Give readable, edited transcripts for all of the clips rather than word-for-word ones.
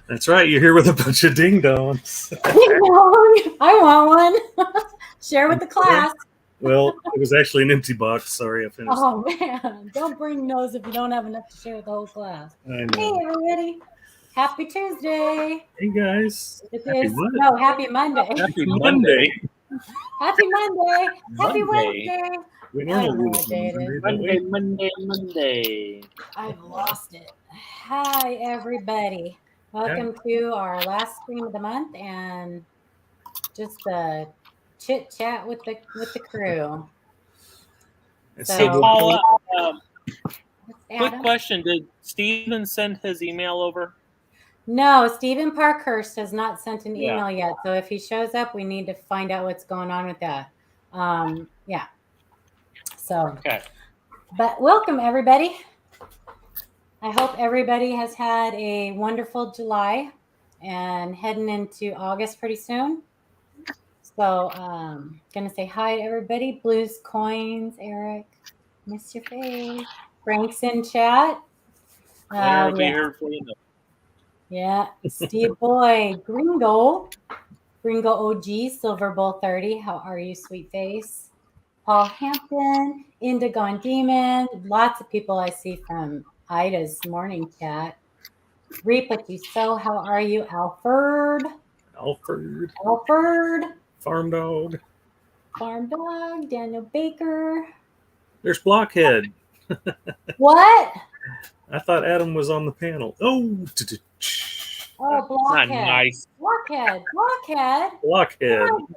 That's right. You're here with a bunch of ding-dongs. I want one. Share with the class. Well, it was actually an empty box. Sorry, I finished. Oh, man. Don't bring those if you don't have enough to share with the whole class. I know. Hey, everybody. Happy Tuesday. Hey, guys. Happy Monday. Happy Monday. Happy Monday. Happy Wednesday. We I don't know normally what day it is. Monday. I've lost it. Hi, everybody. Welcome to our last stream of the month and just a chit chat with the crew. Hey, Paula, quick question. Did Steven send his email over? No, Stephen Parkhurst has not sent an email yet. So if he shows up, we need to find out what's going on with that. Yeah. So, okay. But welcome, everybody. I hope everybody has had a wonderful July and heading into August pretty soon. So, gonna say hi to everybody. Blues Coins, Eric, miss your face. Frank's in chat. I'll be here for you. Yeah, Steve Boy, Gringo OG, Silver Bowl 30. How are you, sweet face? Paul Hampton, Indigo and Demon. Lots of people I see from Ida's morning chat. Reap what you sow. How are you, Alfred? Farm Dog. Daniel Baker. There's Blockhead. What? I thought Adam was on the panel. Oh, Blockhead. Not nice. Blockhead. Oh my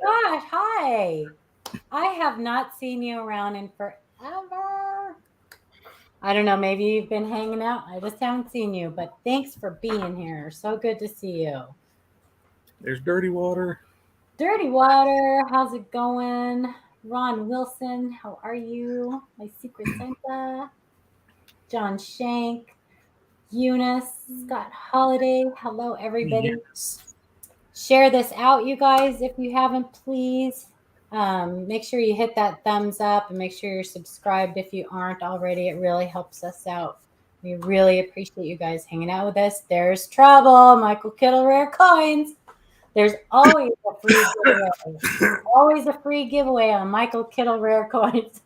gosh, hi. I have not seen you around in forever. I don't know, maybe you've been hanging out. I just haven't seen you, but thanks for being here. So good to see you. There's Dirty Water. How's it going? Ron Wilson, how are you? My Secret Santa. John Shank. Eunice, Scott Holiday. Hello, everybody. Yes. Share this out, you guys, if you haven't, please. Make sure you hit that thumbs up and make sure you're subscribed if you aren't already. It really helps us out. We really appreciate you guys hanging out with us. There's trouble. Michael Kittle Rare Coins. There's always a free giveaway. On Michael Kittle Rare Coins.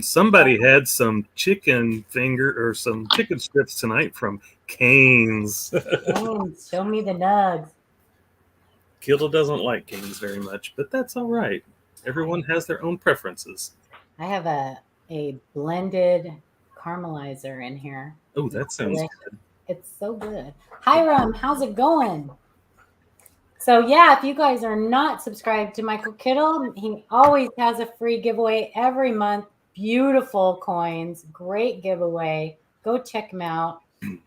Somebody had some chicken finger or some chicken strips tonight from Cane's. Show me the nugs. Kittle doesn't like Cane's very much, but that's all right. Everyone has their own preferences. I have a blended caramelizer in here. Oh, that sounds good. It's so good. Hiram, how's it going? So yeah, if you guys are not subscribed to Michael Kittle, he always has a free giveaway every month. Beautiful coins, great giveaway. Go check him out.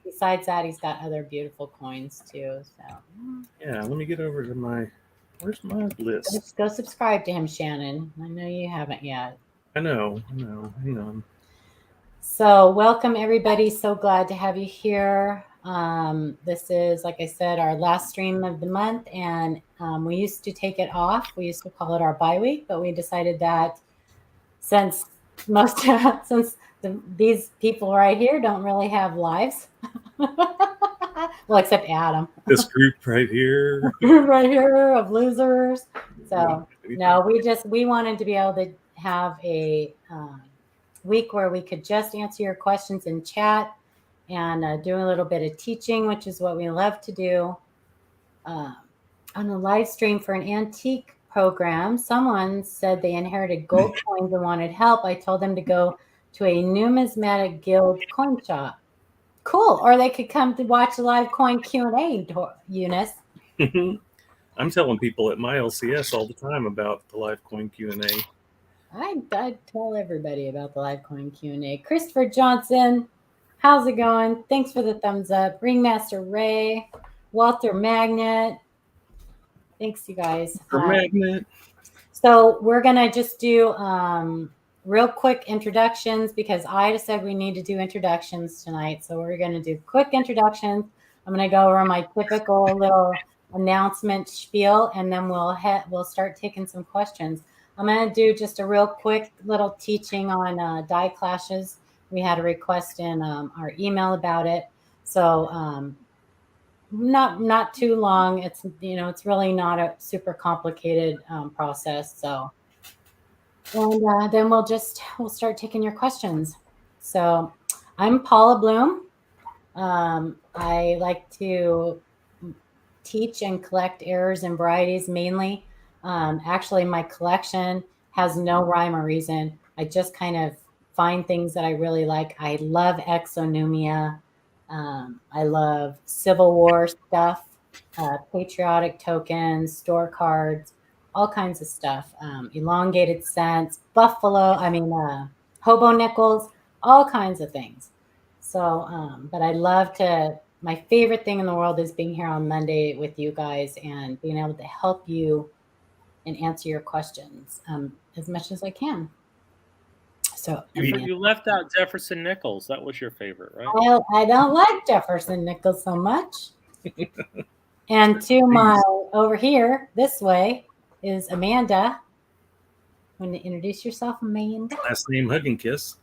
Besides that, he's got other beautiful coins too. So yeah, let me get over to where's my list? Just go subscribe to him, Shannon. I know you haven't yet. I know. Hang on. So welcome everybody. So glad to have you here. This is, like I said, our last stream of the month, and we used to take it off. We used to call it our bye week, but we decided that since these people right here don't really have lives, well, except Adam. This group right here, of losers. So no, we wanted to be able to have a week where we could just answer your questions in chat. And do a little bit of teaching, which is what we love to do. On a live stream for an antique program, someone said they inherited gold coins and wanted help. I told them to go to a Numismatic Guild coin shop. Cool. Or they could come to watch a live coin Q&A, Eunice. I'm telling people at my LCS all the time about the live coin Q&A. I tell everybody about the live coin Q&A. Christopher Johnson. How's it going? Thanks for the thumbs up. Ringmaster Ray, Walter Magnet. Thanks, you guys. Magnet. So we're going to just do real quick introductions because Ida said we need to do introductions tonight. So we're going to do quick introductions. I'm going to go over my typical little announcement spiel, and then we'll start taking some questions. I'm going to do just a real quick little teaching on die clashes. We had a request in our email about it. So not too long. It's it's really not a super complicated process. So, and then we'll start taking your questions. So, I'm Paula Bloom. I like to teach and collect errors and varieties mainly. Actually, my collection has no rhyme or reason. I just kind of find things that I really like. I love exonumia. I love Civil War stuff, patriotic tokens, store cards, all kinds of stuff. Elongated cents, hobo nickels, all kinds of things. So, but I love to. My favorite thing in the world is being here on Monday with you guys and being able to help you and answer your questions as much as I can. So you left out Jefferson Nichols. That was your favorite, right? I don't like Jefferson Nichols so much. And to my over here, this way, is Amanda. Want to introduce yourself, Amanda? Last name Hug and Kiss.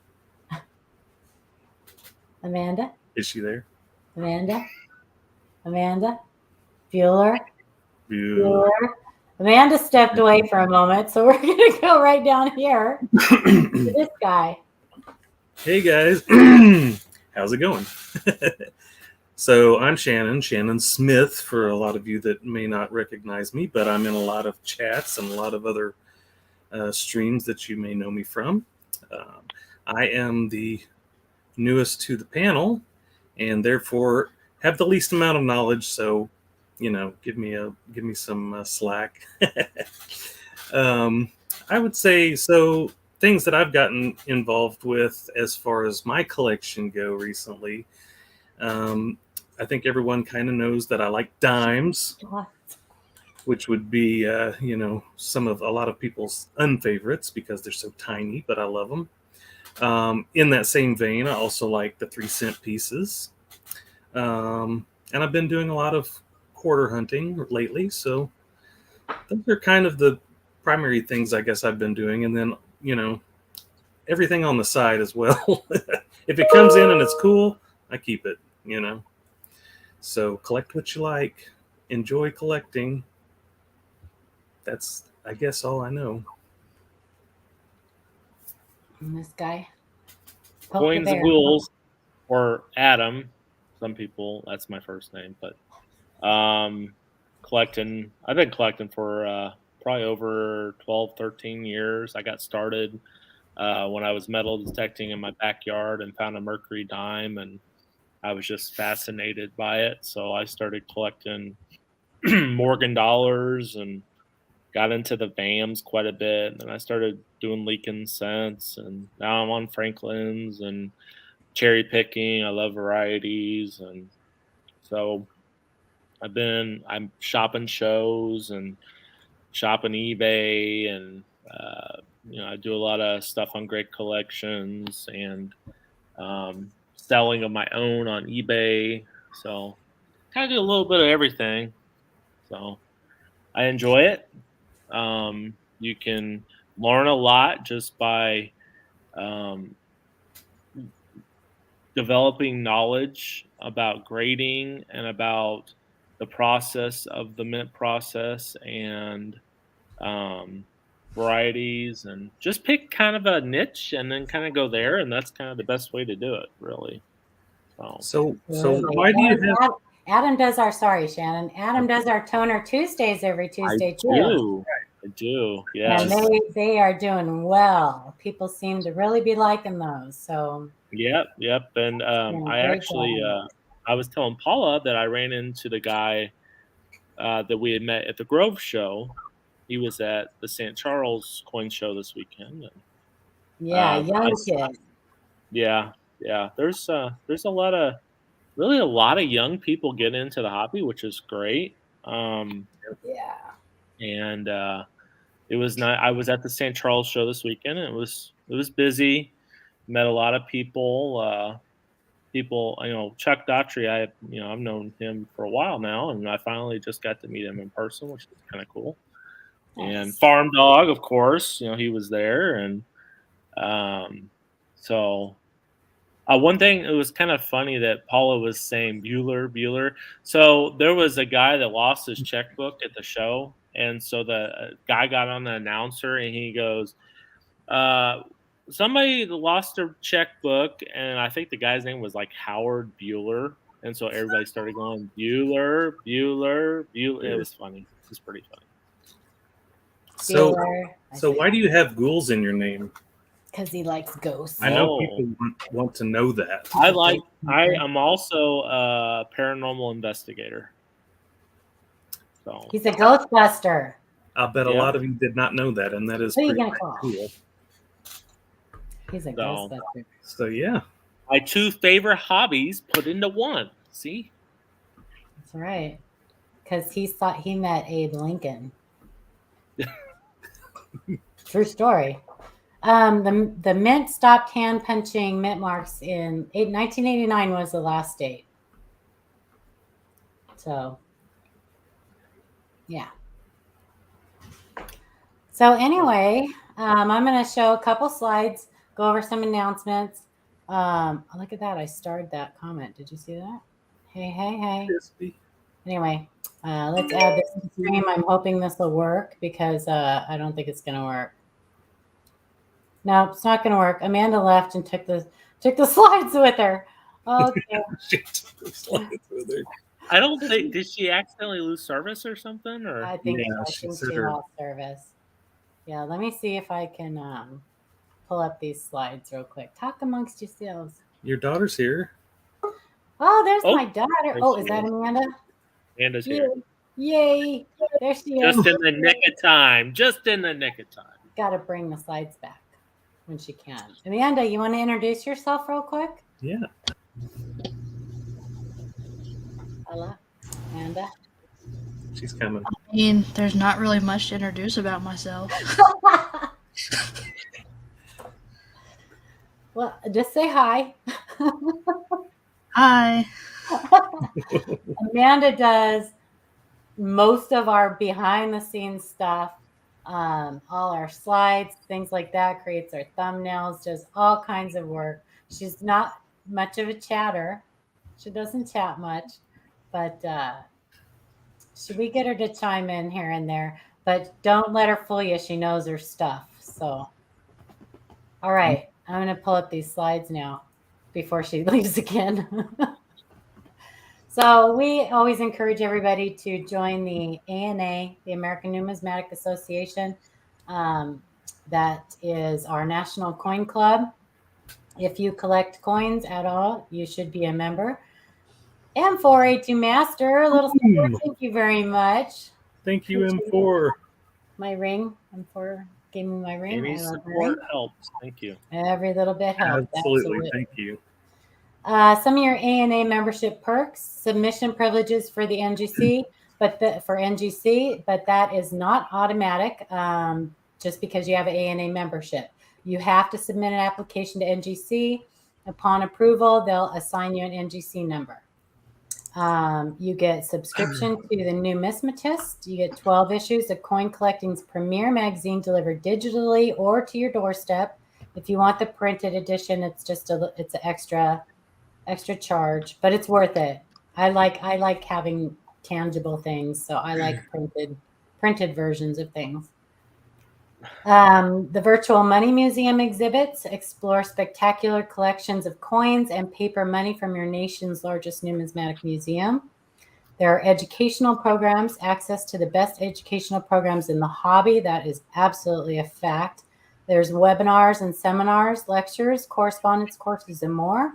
Amanda? Is she there? Amanda? Bueller? Amanda stepped away for a moment, so we're going to go right down here to this guy. Hey, guys. How's it going? So I'm Shannon Smith, for a lot of you that may not recognize me, but I'm in a lot of chats and a lot of other streams that you may know me from. I am the newest to the panel and therefore have the least amount of knowledge, so give me some slack. I would say, so things that I've gotten involved with as far as my collection go recently, I think everyone kind of knows that I like dimes, which would be a lot of people's unfavorites because they're so tiny, but I love them. In that same vein, I also like the 3-cent pieces. And I've been doing a lot of quarter hunting lately, so those are kind of the primary things I guess I've been doing. And then, everything on the side as well. If it comes in and it's cool, I keep it, So collect what you like. Enjoy collecting. That's, I guess, all I know. And this guy. Coins and Ghouls, or Adam. Some people, that's my first name, but collecting. I've been collecting for probably over 12, 13 years. I got started when I was metal detecting in my backyard and found a mercury dime, and I was just fascinated by it. So I started collecting Morgan dollars and got into the VAMs quite a bit. And then I started doing Leakin cents, and now I'm on Franklin's and cherry picking. I love varieties. And so I'm shopping shows and shopping eBay, and I do a lot of stuff on GreatCollections and selling of my own on eBay. So kind of do a little bit of everything. So I enjoy it. You can learn a lot just by developing knowledge about grading and about the process of the mint process and varieties, and just pick kind of a niche and then kind of go there, and that's kind of the best way to do it, really. So why do you have? Adam does Shannon. Adam does our Toner Tuesdays every Tuesday too. I do. Yeah. And they are doing well. People seem to really be liking those. So. Yep. And I actually, I was telling Paula that I ran into the guy that we had met at the Grove show. He was at the St. Charles coin show this weekend. And, young kid. Yeah. There's a lot of young people get into the hobby, which is great. And it was not. I was at the St. Charles show this weekend, and it was busy. Met a lot of people. Chuck Daughtry. I've known him for a while now, and I finally just got to meet him in person, which is kind of cool. Nice. And Farm Dog, of course, he was there, and so One thing, it was kind of funny that Paula was saying Bueller. So there was a guy that lost his checkbook at the show, and so the guy got on the announcer and he goes, uh, "Somebody lost their checkbook," and I think the guy's name was like Howard Bueller, and so everybody started going Bueller. It was funny. It was pretty funny. So why do you have ghouls in your name? Because he likes ghosts. I know people want to know that. I'm also a paranormal investigator. So he's a Ghostbuster. I bet a lot of you did not know that, and that is Who are you pretty gonna call? cool. He's a Ghostbuster. So yeah. My two favorite hobbies put into one. See? That's right. Because he thought he met Abe Lincoln. True story. The mint stopped hand punching mint marks in 1989 was the last date. So, yeah. So anyway, I'm going to show a couple slides, go over some announcements. Look at that. I starred that comment. Did you see that? Hey. Anyway, let's add this to the stream. I'm hoping this will work because I don't think it's going to work. No, it's not going to work. Amanda left and took the slides with her. Okay. She took the slides with her. I don't think, did she accidentally lose service or something? Or I think she lost service. Yeah, let me see if I can pull up these slides real quick. Talk amongst yourselves. Your daughter's here. Oh, there's my daughter. Oh, is that Amanda? Amanda's here. Yay. There she is. Just in the nick of time. Just in the nick of time. Got to bring the slides back when she can. Amanda, you want to introduce yourself real quick? Yeah. Hello, Amanda. She's coming. I mean, there's not really much to introduce about myself. Well, just say hi. Hi. Amanda does most of our behind the scenes stuff, all our slides, things like that, creates our thumbnails, does all kinds of work. She's not much of a chatter. She doesn't chat much, but should we get her to chime in here and there? But don't let her fool you. She knows her stuff. So, all right. I'm going to pull up these slides now before she leaves again. So we always encourage everybody to join the ANA, the American Numismatic Association. That is our national coin club. If you collect coins at all, you should be a member. M4A2 Master, a little support. Thank you very much. Thank you, M4. My ring, M4 gave me my ring. Any support helps. Thank you. Every little bit helps. Absolutely. Thank you. Some of your ANA membership perks, submission privileges for the NGC, but that is not automatic just because you have an ANA membership. You have to submit an application to NGC. Upon approval, they'll assign you an NGC number. You get subscription to the Numismatist. You get 12 issues of Coin Collecting's premier magazine delivered digitally or to your doorstep. If you want the printed edition, it's an extra charge, but it's worth it. I like having tangible things, so I like printed versions of things. The Virtual Money Museum exhibits explore spectacular collections of coins and paper money from your nation's largest numismatic museum. There are educational programs, access to the best educational programs in the hobby. That is absolutely a fact. There's webinars and seminars, lectures, correspondence courses, and more.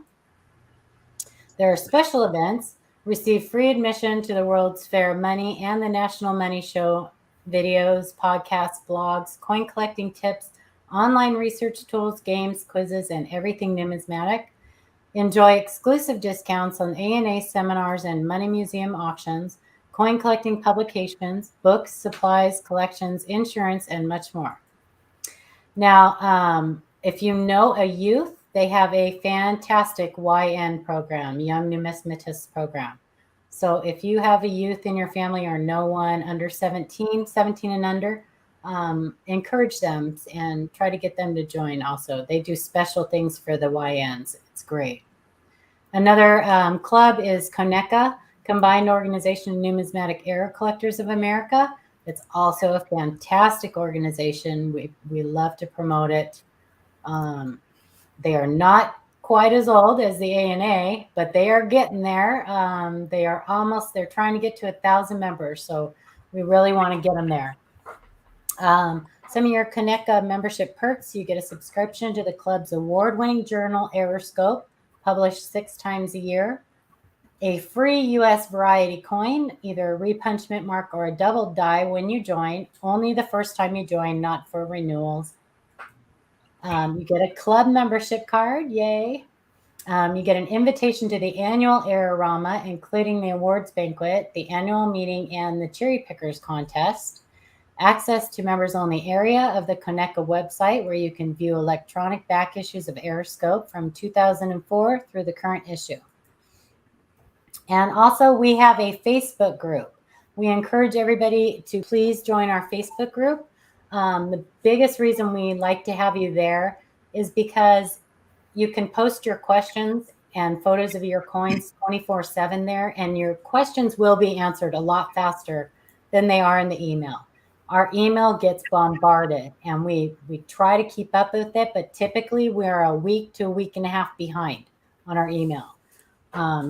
There are special events. Receive free admission to the World's Fair Money and the National Money Show videos, podcasts, blogs, coin collecting tips, online research tools, games, quizzes, and everything numismatic. Enjoy exclusive discounts on ANA seminars and money museum auctions, coin collecting publications, books, supplies, collections, insurance, and much more. Now, if you know a youth, they have a fantastic YN program, Young Numismatist program. So if you have a youth in your family or no one under 17 and under, encourage them and try to get them to join also. They do special things for the YNs. It's great. Another club is CONECA, Combined Organization of Numismatic Error Collectors of America. It's also a fantastic organization. We love to promote it. They are not quite as old as the ANA, but they are getting there. They're trying to get to 1,000 members. So we really want to get them there. Some of your CONECA membership perks: you get a subscription to the club's award-winning journal, Errorscope, published 6 times a year, a free US variety coin, either a repunchment mark or a double die when you join, only the first time you join, not for renewals. You get a club membership card, yay. You get an invitation to the annual Errorama, including the awards banquet, the annual meeting, and the cherry pickers contest. Access to members-only area of the CONECA website, where you can view electronic back issues of Errorscope from 2004 through the current issue. And also, we have a Facebook group. We encourage everybody to please join our Facebook group. The biggest reason we like to have you there is because you can post your questions and photos of your coins 24/7 there, and your questions will be answered a lot faster than they are in the email. Our email gets bombarded, and we try to keep up with it, but typically we're a week to a week and a half behind on our email.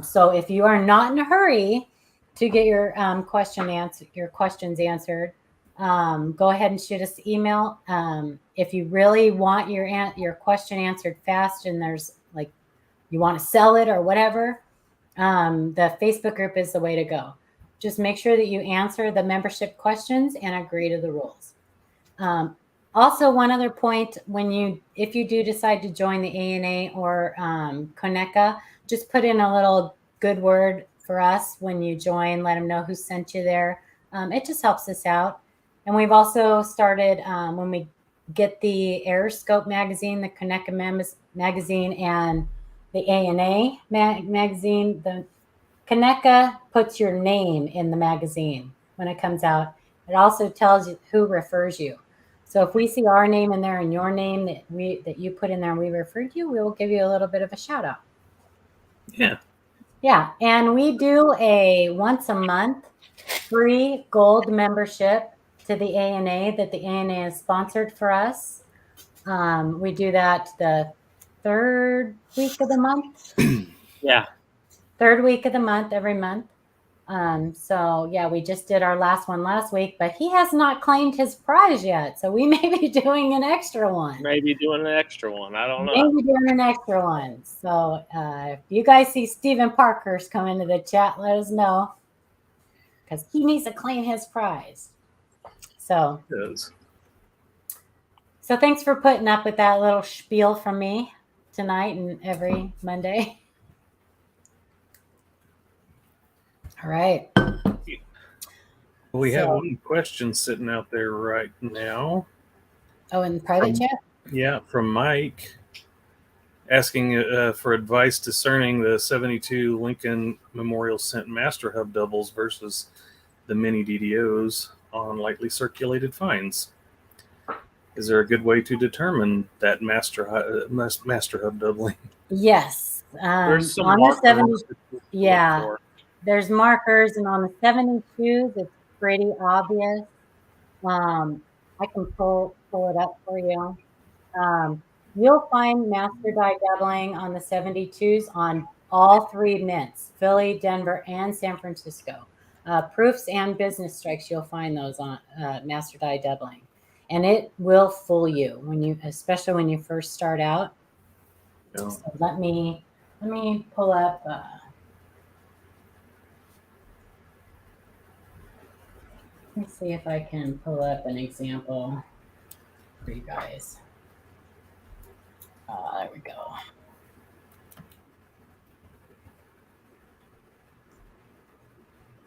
So if you are not in a hurry to get your questions answered, go ahead and shoot us an email. If you really want your question answered fast, and there's like you want to sell it or whatever, the Facebook group is the way to go. Just make sure that you answer the membership questions and agree to the rules. Also, one other point: if you do decide to join the ANA or CONECA, just put in a little good word for us when you join. Let them know who sent you there. It just helps us out. And we've also started, when we get the Errorscope magazine, the CONECA magazine, and the ANA magazine, the CONECA puts your name in the magazine when it comes out. It also tells you who refers you. So if we see our name in there and your name that you put in there and we referred you, we will give you a little bit of a shout out. Yeah. Yeah. And we do a once a month free gold membership to the ANA that the ANA has sponsored for us. We do that the third week of the month. Yeah. Third week of the month, every month. So yeah, we just did our last one last week, but he has not claimed his prize yet. So we may be doing an extra one. Maybe doing an extra one. I don't know. Maybe doing an extra one. So if you guys see Stephen Parkhurst come into the chat, let us know, because he needs to claim his prize. So thanks for putting up with that little spiel from me tonight and every Monday. All right. We have one question sitting out there right now. Oh, in the private chat? Yeah, from Mike, asking for advice discerning the 72 Lincoln Memorial Cent Master Hub doubles versus the mini DDOs on lightly circulated finds. Is there a good way to determine that Master Hub doubling? Yes. There's some on the 70, yeah. There's markers, and on the 72s, it's pretty obvious. I can pull it up for you. You'll find master die doubling on the 72s on all 3 mints, Philly, Denver, and San Francisco. Proofs and business strikes, you'll find those on master die doubling. And it will fool you especially when you first start out. No. So let me pull up. Let me see if I can pull up an example for you guys. There we go.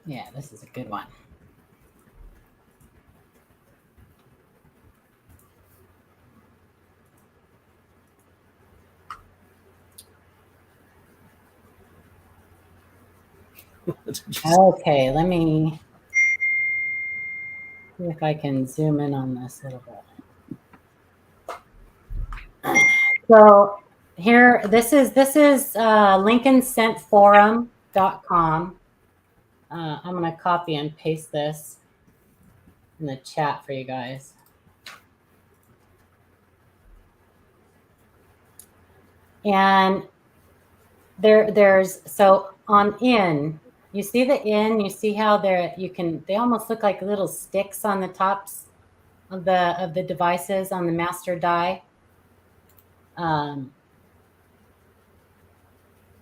Yeah, this is a good one. Okay, let me See if I can zoom in on this a little bit. So here, this is LincolnCentForum.com. I'm going to copy and paste this in the chat for you guys. And there's so on in, you see the in, you see how they almost look like little sticks on the tops of the devices on the master die.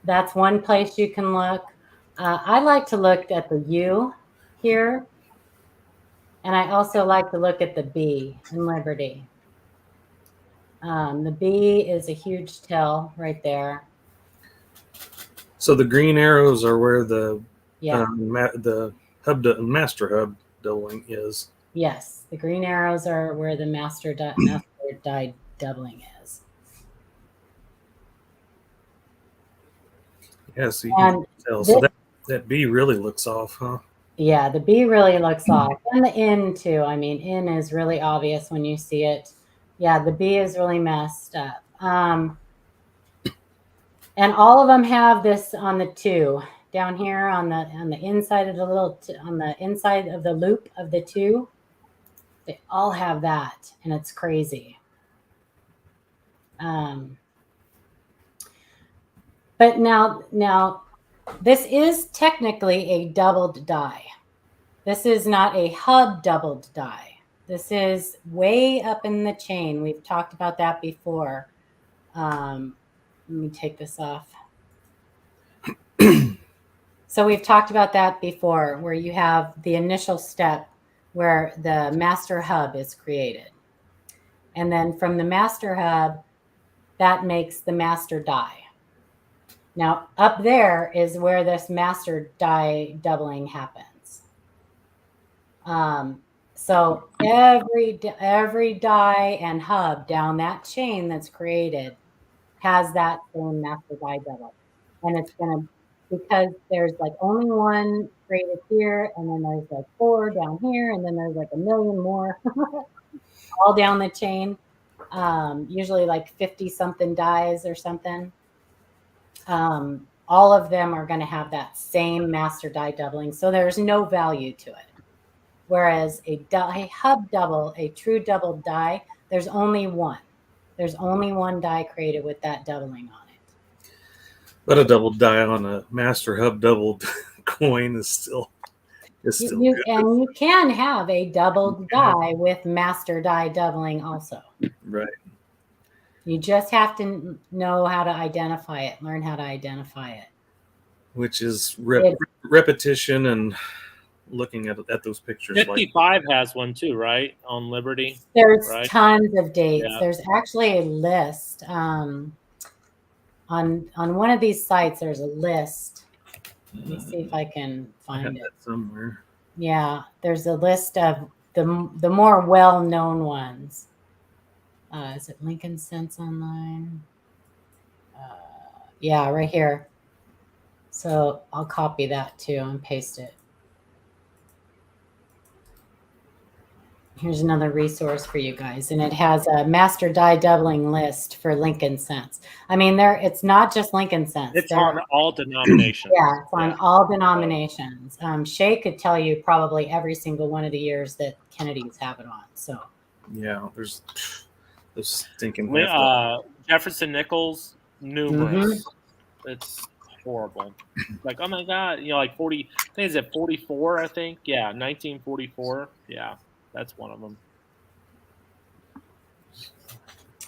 That's one place you can look. I like to look at the U here. And I also like to look at the B in Liberty. The B is a huge tell right there. So the green arrows are where the Yeah. The master hub doubling is. Yes, the green arrows are where the master die doubling is. Yeah, so you can tell. So that B really looks off, huh? Yeah, the B really looks off. And the in too. I mean, in is really obvious when you see it. Yeah, the B is really messed up. And all of them have this on the 2 down here on the inside of the on the inside of the loop of the 2. They all have that, and it's crazy. But now this is technically a doubled die. This is not a hub doubled die. This is way up in the chain. We've talked about that before. Let me take this off. So we've talked about that before, where you have the initial step where the master hub is created. And then from the master hub, that makes the master die. Now, up there is where this master die doubling happens. So every die and hub down that chain that's created has that same master die double. And it's going to, because there's like only one created here, and then there's like 4 down here, and then there's like a million more all down the chain. Usually like 50 something dies or something. All of them are going to have that same master die doubling. So there's no value to it. Whereas a hub double, a true double die, there's only one. There's only one die created with that doubling on it. But a double die on a master hub doubled coin is still good. And you can have a doubled die with master die doubling also. Right. You just have to know how to identify it, learn how to identify it. Which is repetition and looking at those pictures. 55 has one too, right? On Liberty. There's right? tons of dates. Yeah. There's actually a list. On one of these sites, there's a list. Let me see if I can find it somewhere. Yeah, there's a list of the more well-known ones. Is it Lincoln Sense Online? Yeah, right here. So I'll copy that too and paste it. Here's another resource for you guys, and it has a master die doubling list for Lincoln Sense. I mean, it's not just Lincoln Sense. It's on all denominations. Yeah, it's on all denominations. Shay could tell you probably every single one of the years that Kennedy's have it on. So yeah, there's those stinking. Jefferson Nichols, numerous. It's horrible. Like, oh my God, like 40. I think it's at 44. I think, yeah, 1944. Yeah. That's one of them.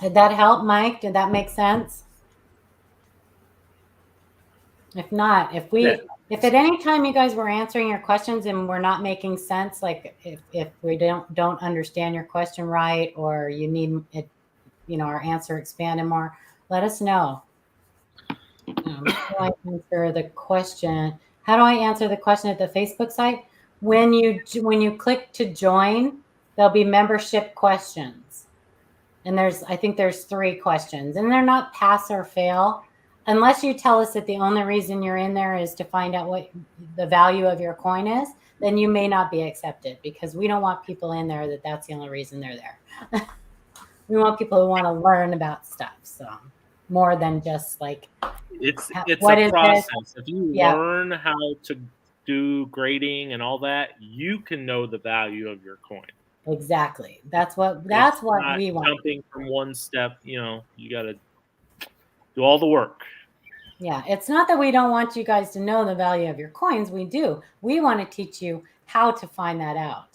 Did that help, Mike? Did that make sense? If not, if at any time you guys were answering your questions and we're not making sense, like if we don't understand your question right, or you need it, our answer expanded more, let us know. How do I answer the question? How do I answer the question at the Facebook site? When you click to join, there'll be membership questions. And I think there's 3 questions, and they're not pass or fail. unless you tell us that the only reason you're in there is to find out what the value of your coin is, then you may not be accepted, because we don't want people in there that's the only reason they're there. We want people who want to learn about stuff. So more than just like, It's what a is process. this? If you Yeah. learn how to do grading and all that, you can know the value of your coin. Exactly. That's what Not we want. jumping from one step, you got to do all the work. Yeah, it's not that we don't want you guys to know the value of your coins. We do. We want to teach you how to find that out.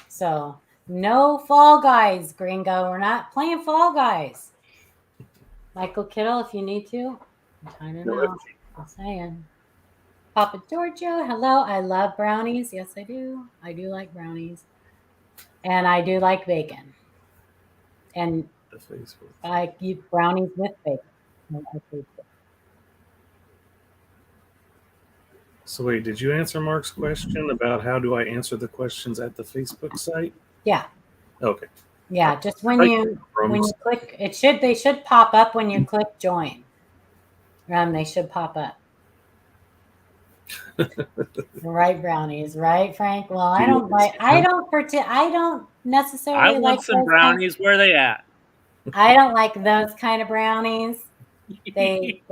So no Fall Guys, Gringo. We're not playing Fall Guys. Michael Kittle, if you need to. I'm trying to know. I'm saying. Papa Giorgio, hello. I love brownies. Yes, I do. I do like brownies. And I do like bacon. And I eat brownies with bacon. So wait, did you answer Mark's question about how do I answer the questions at the Facebook site? Yeah. Okay. Yeah, just when you click, they should pop up when you click join. They should pop up. Right, brownies, right, Frank? Well, I don't necessarily I want some brownies. Where are they at? I don't like those kind of brownies. They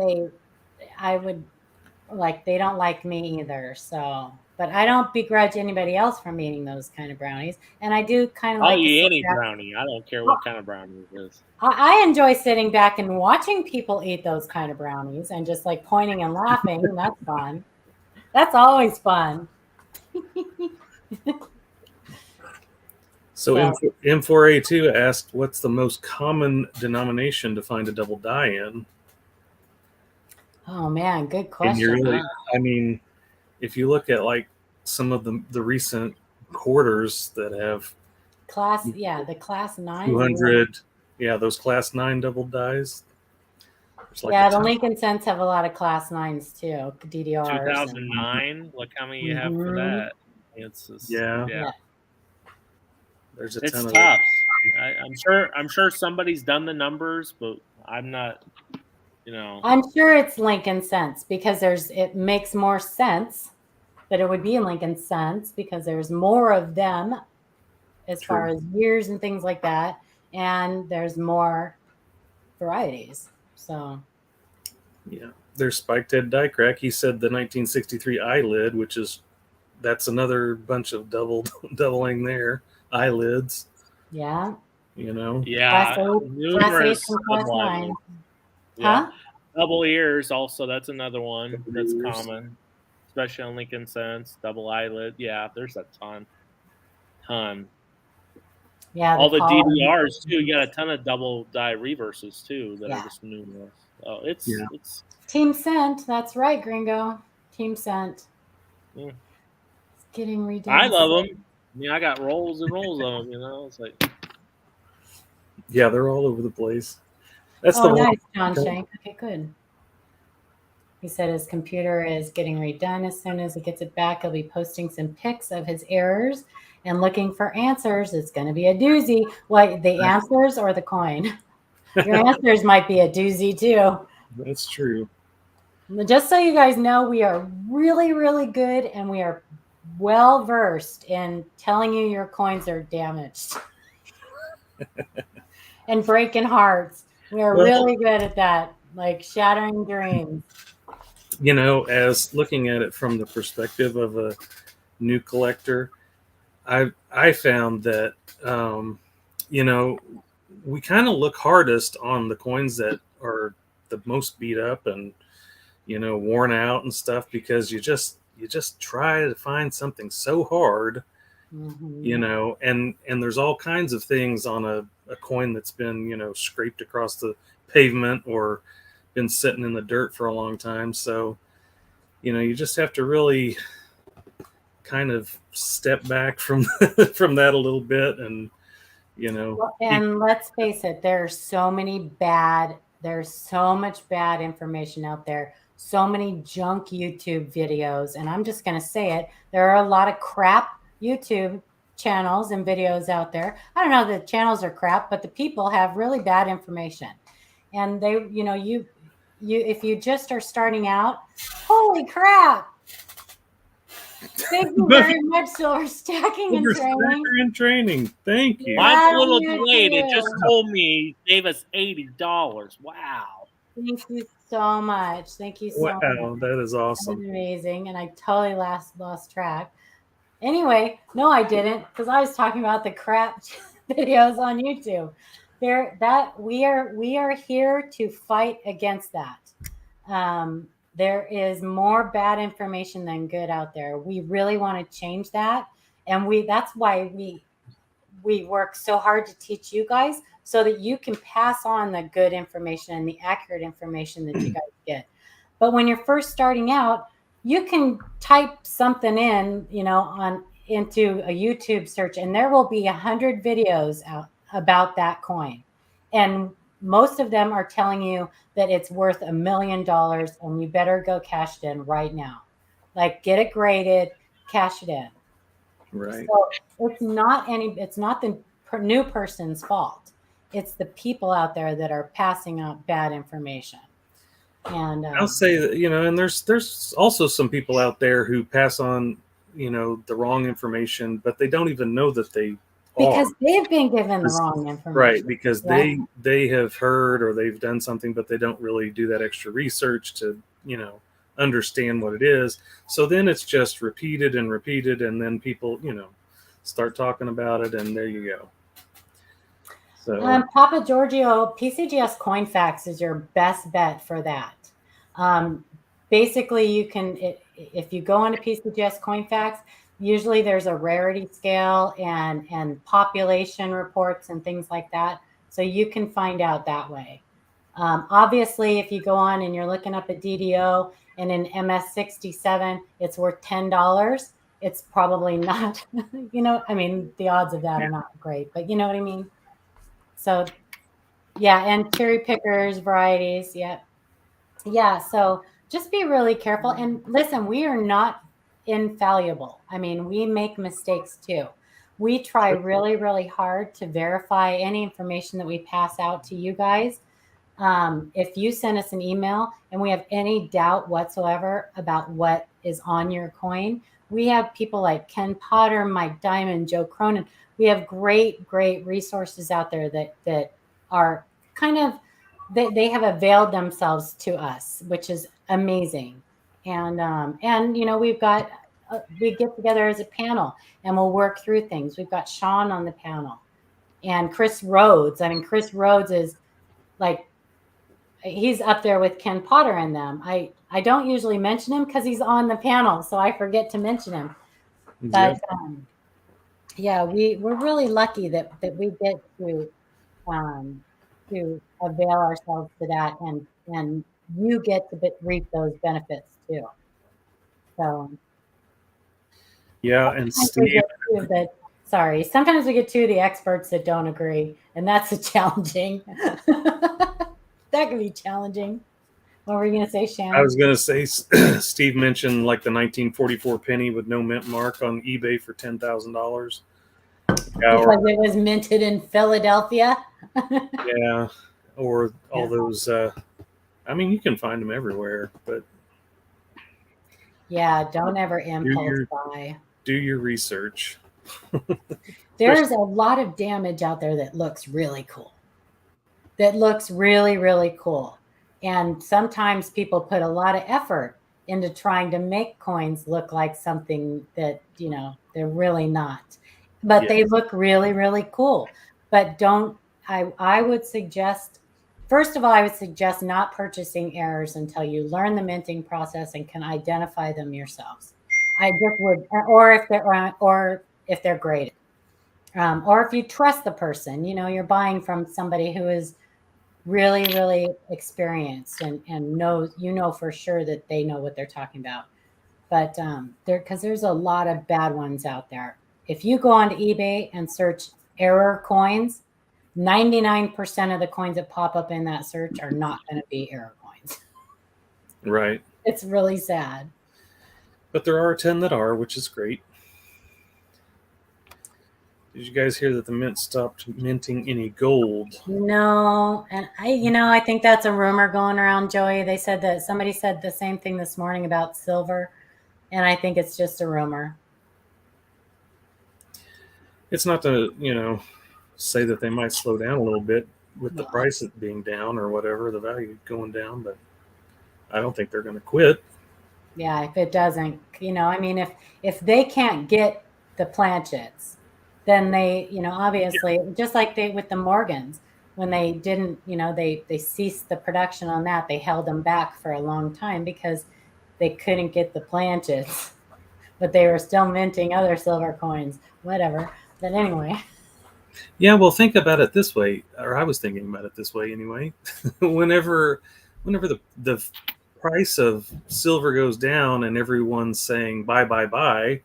don't like me either. So, but I don't begrudge anybody else from eating those kind of brownies. And I do kind of I'll eat any brownie. I don't care what kind of brownie it is. I enjoy sitting back and watching people eat those kind of brownies and just like pointing and laughing. That's fun. That's always fun. So M4A2 asked, what's the most common denomination to find a double die in? Oh man, good question. I mean, if you look at like some of the recent quarters that have the class 9 200, those class 9 double dies. The Lincoln Cents have a lot of class 9s too, DDRs. 2009. Look how many you have for that. It's just, yeah. There's a ton of tough. I'm sure somebody's done the numbers, but I'm not. I'm sure it's Lincoln Cents because it makes more sense that it would be in Lincoln Cents because there's more of them as far as years and things like that, and there's more varieties. So yeah, there's Spiked Head Die Crack. He said the 1963 eyelid, that's another bunch of doubling there. Eyelids. Yeah. Yeah. Numerous double ears also, that's another one that's common, especially on Lincoln Cents. Double eyelid. Yeah, there's a ton. Yeah. All the DDRs too. You got a ton of double die reverses too that are just numerous. Oh, it's Team Cent. That's right, Gringo. Team Cent. It's getting ridiculous. I love them. I got rolls and rolls of them. It's like, yeah, they're all over the place. That's nice, John Shank. Okay, good. He said his computer is getting redone. As soon as he gets it back, he'll be posting some pics of his errors and looking for answers. It's going to be a doozy. What, the answers or the coin? Your answers might be a doozy too. That's true. Just so you guys know, we are really, really good and we are well versed in telling you your coins are damaged and breaking hearts. We are really good at that, like shattering dreams. As looking at it from the perspective of a new collector, I found that we kind of look hardest on the coins that are the most beat up and worn out and stuff, because you just try to find something so hard, and there's all kinds of things on a coin that's been scraped across the pavement or been sitting in the dirt for a long time. So you just have to really kind of step back from from that a little bit, and and let's face it, there's so much bad information out there, so many junk YouTube videos, and I'm just going to say it, there are a lot of crap YouTube channels and videos out there. I don't know that the channels are crap, but the people have really bad information, and they if you just are starting out, holy crap! Thank you very much, Silver Stacking and Training. Thank you. Mine's a little Love you delayed. It too. just told me he gave us $80. Wow. Thank you so much. Thank you so Wow, much. that is That awesome. was amazing, and I totally lost track. Anyway, no, I didn't, because I was talking about the crap videos on YouTube. We are here to fight against that. There is more bad information than good out there. We really want to change that, and that's why we work so hard to teach you guys so that you can pass on the good information and the accurate information that you guys get. But when you're first starting out, you can type something in, into a YouTube search, and there will be 100 videos out about that coin. And most of them are telling you that it's worth $1 million and you better go cash it in right now. Like, get it graded, cash it in. Right. So it's not the new person's fault. It's the people out there that are passing out bad information. And I'll say that, and there's also some people out there who pass on, the wrong information, but they don't even know that they because they've been given the wrong information. Right, because they have heard or they've done something, but they don't really do that extra research to, understand what it is. So then it's just repeated, and then people, start talking about it, and there you go. So Papa Giorgio, PCGS Coinfax is your best bet for that. Basically, you can, if you go onto PCGS Coinfax, usually there's a rarity scale and population reports and things like that. So you can find out that way. Obviously, if you go on and you're looking up at DDO and in MS67, it's worth $10. It's probably not, the odds of that are not great, but you know what I mean? So, yeah, and cherry pickers, varieties, yeah. So just be really careful. And listen, we are not infallible. We make mistakes too. We try really, really hard to verify any information that we pass out to you guys. If you send us an email and we have any doubt whatsoever about what is on your coin, we have people like Ken Potter, Mike Diamond, Joe Cronin. We have great, great resources out there that are kind of, they have availed themselves to us, which is amazing. And we've got, we get together as a panel and we'll work through things. We've got Sean on the panel and Chris Rhodes. Chris Rhodes is like, he's up there with Ken Potter and them. I don't usually mention him because he's on the panel, so I forget to mention him. But we're really lucky that we get to avail ourselves to that, and you get to reap those benefits too. So and Steve, sometimes we get two of the experts that don't agree, and that's challenging. That can be challenging. What were you going to say, Shannon? I was going to say, Steve mentioned like the 1944 penny with no mint mark on eBay for $10,000. Because it was minted in Philadelphia. Yeah, or all those. You can find them everywhere, but don't ever impulse buy. Do your research. There's a lot of damage out there that looks really cool. That looks really, really cool. And sometimes people put a lot of effort into trying to make coins look like something that, they're really not. But they look really, really cool. But I would suggest, first of all, I would suggest not purchasing errors until you learn the minting process and can identify them yourselves. I just would, or if they're graded. Or if you trust the person, you're buying from somebody who is really, really experienced and knows, for sure that they know what they're talking about. But because there's a lot of bad ones out there. If you go onto eBay and search error coins, 99% of the coins that pop up in that search are not going to be error coins. Right. It's really sad. But there are 10 that are, which is great. Did you guys hear that the mint stopped minting any gold? No, and I think that's a rumor going around, Joey. They said that somebody said the same thing this morning about silver, and I think it's just a rumor. It's not to, say that they might slow down a little bit with the price being down or whatever, the value going down, but I don't think they're going to quit. Yeah, if it doesn't, if they can't get the planchets, then they, obviously, just like they with the Morgans, when they didn't, they ceased the production on that. They held them back for a long time because they couldn't get the planchets, but they were still minting other silver coins, whatever. But anyway. Yeah, well, think about it this way, or I was thinking about it this way anyway. whenever the price of silver goes down and everyone's saying buy, buy, buy,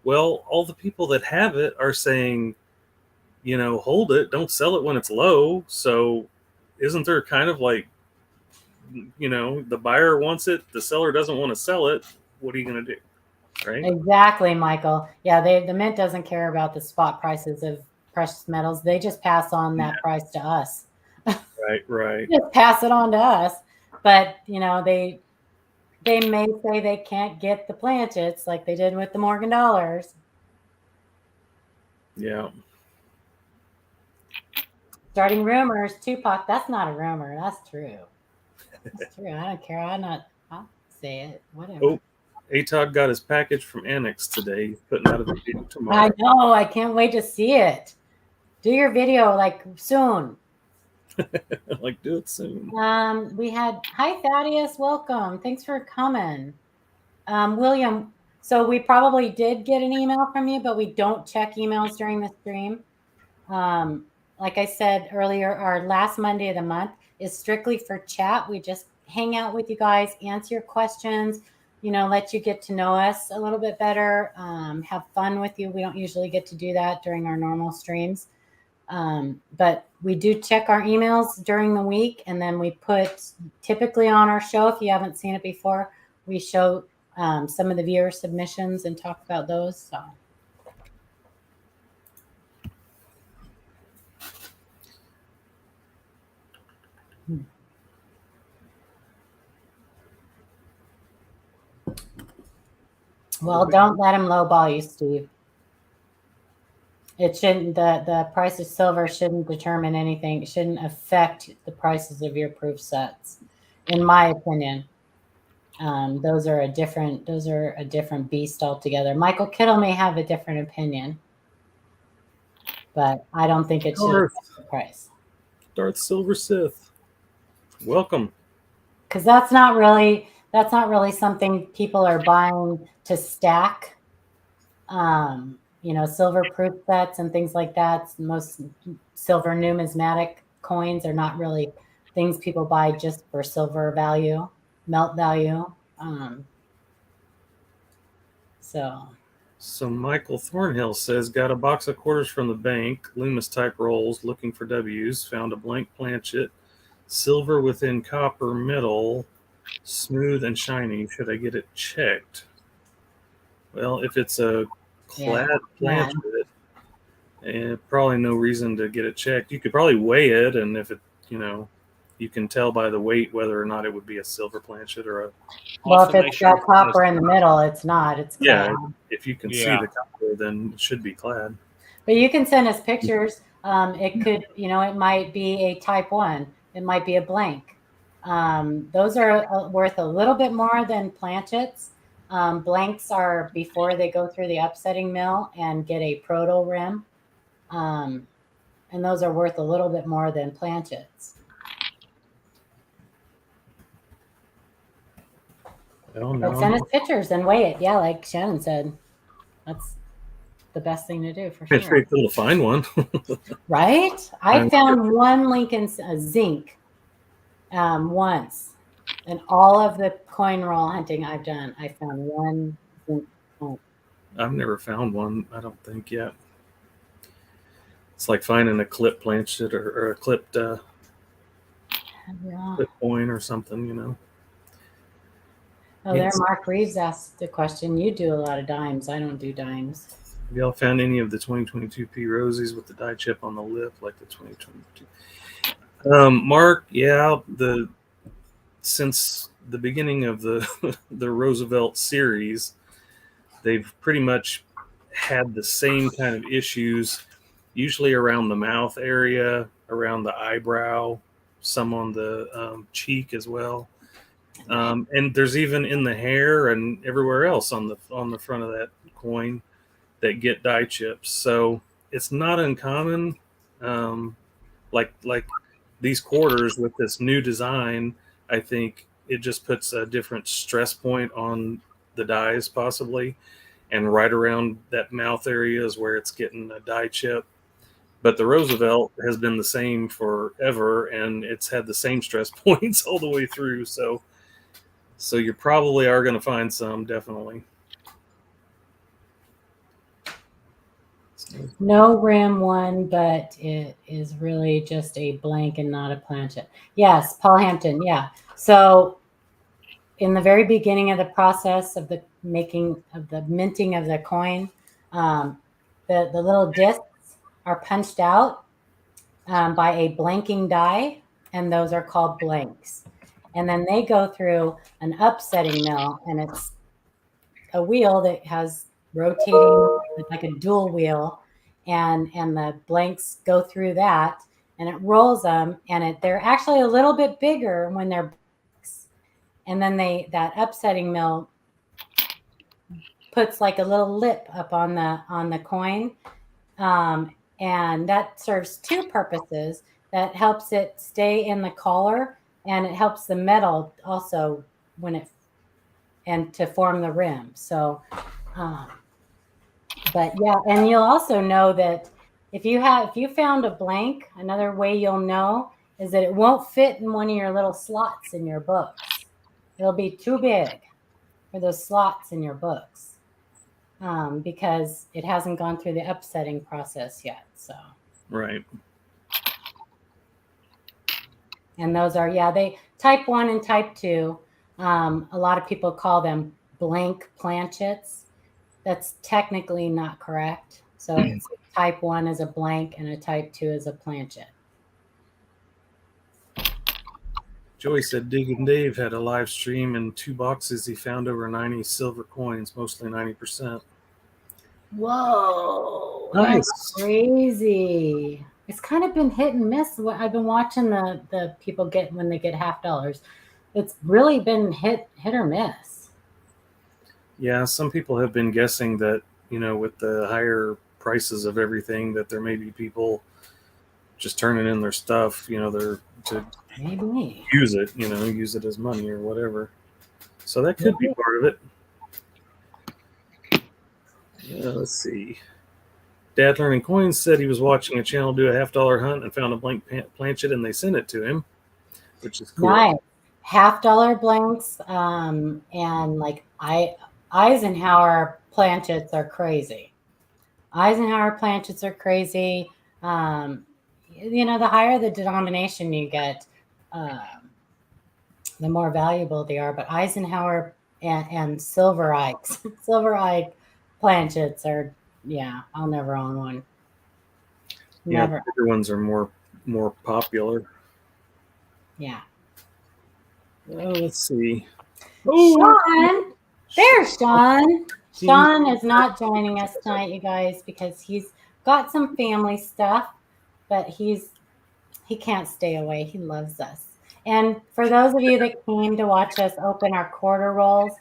well, all the people that have it are saying, hold it, don't sell it when it's low. So isn't there kind of like, the buyer wants it, the seller doesn't want to sell it. What are you going to do? Right? Exactly, Michael. Yeah, the mint doesn't care about the spot prices of precious metals. They just pass on that price to us. Right. Just pass it on to us. But, they may say they can't get the planchets like they did with the Morgan dollars. Yeah. Starting rumors, Tupac, that's not a rumor. That's true. That's true. I don't care. I'll say it. Whatever. Oh, ATOD got his package from Annex today. He's putting out a video tomorrow. I know. I can't wait to see it. Do your video soon. Do it soon. We had, hi Thaddeus, welcome. Thanks for coming. William, so we probably did get an email from you, but we don't check emails during the stream. Like I said earlier, our last Monday of the month is strictly for chat. We just hang out with you guys, answer your questions, let you get to know us a little bit better, have fun with you. We don't usually get to do that during our normal streams. But we do check our emails during the week, and then we put typically on our show, if you haven't seen it before, we show some of the viewer submissions and talk about those. So. Well, don't let him lowball you, Steve. It shouldn't, the price of silver shouldn't determine anything. It shouldn't affect the prices of your proof sets, in my opinion. Those are a different beast altogether. Michael Kittle may have a different opinion, but I don't think it should affect the price. Darth Silver Sith, welcome. Because that's not really something people are buying to stack. Silver proof sets and things like that. Most silver numismatic coins are not really things people buy just for silver value, melt value. So Michael Thornhill says, got a box of quarters from the bank, Loomis type rolls, looking for W's, found a blank planchet, silver within copper middle, smooth and shiny. Should I get it checked? Well, if it's a clad planchet, and probably no reason to get it checked. You could probably weigh it, and if it, you can tell by the weight whether or not it would be a silver planchet or a. Well, if it's got copper in the middle, it's not. It's clad. Yeah. If you can see the copper, then it should be clad. But you can send us pictures. It could, it might be a type 1. It might be a blank. Those are worth a little bit more than planchets. Blanks are before they go through the upsetting mill and get a proto rim. And those are worth a little bit more than planchets. But send us pictures and weigh it. Yeah, like Shannon said, that's the best thing to do for sure. It's very cool to find one. Right? I found one Lincoln zinc once. And all of the coin roll hunting I've done, I found one zinc coin. I've never found one, I don't think, yet. It's like finding a clip planchet or a clipped clip coin or something, Oh, there Mark Reeves asked the question. You do a lot of dimes. I don't do dimes. Have y'all found any of the 2022 P Rosies with the die chip on the lip like the 2022? Mark, yeah, since the beginning of the the Roosevelt series, they've pretty much had the same kind of issues, usually around the mouth area, around the eyebrow, some on the cheek as well, and there's even in the hair and everywhere else on the front of that coin that get die chips. So it's not uncommon. Like these quarters with this new design, I think it just puts a different stress point on the dies possibly, and right around that mouth area is where it's getting a die chip. But the Roosevelt has been the same forever, and it's had the same stress points all the way through. So you probably are going to find some, definitely. No rim one, but it is really just a blank and not a planchet. Yes, Paul Hampton. Yeah. So in the very beginning of the process of the making of the minting of the coin, the little discs are punched out by a blanking die, and those are called blanks. And then they go through an upsetting mill, and it's a wheel that has rotating, like a dual wheel, and the blanks go through that, and it rolls them, and they're actually a little bit bigger when they're blanks. And then that upsetting mill puts like a little lip up on the coin, and that serves two purposes. That helps it stay in the collar, and it helps the metal also and to form the rim. So, but yeah, and you'll also know that if you found a blank, another way you'll know is that it won't fit in one of your little slots in your books. It'll be too big for those slots in your books, because it hasn't gone through the upsetting process yet. So right. And those are, they type 1 and type 2. A lot of people call them blank planchets. That's technically not correct. So it's type 1 is a blank and a type 2 is a planchet. Joey said Diggin' Dave had a live stream. In 2 boxes, he found over 90 silver coins, mostly 90%. Whoa. Nice. That's crazy. It's kind of been hit and miss. I've been watching the people get when they get $50. It's really been hit or miss. Yeah, some people have been guessing that, with the higher prices of everything, that there may be people just turning in their stuff, they're to maybe use it, use it as money or whatever. So that could be part of it. Yeah, let's see. Dad Learning Coins said he was watching a channel do a $50 hunt and found a blank planchet, and they sent it to him, which is cool. Nice. $50 blanks, and like Eisenhower planchets are crazy. Eisenhower planchets are crazy. The higher the denomination you get, the more valuable they are. But Eisenhower and Silver Ike planchets are, I'll never own one. Never. Yeah, bigger ones are more popular. Yeah. Let's see. Sean! There's Sean. Sean is not joining us tonight, you guys, because he's got some family stuff, but he can't stay away. He loves us. And for those of you that came to watch us open our quarter rolls,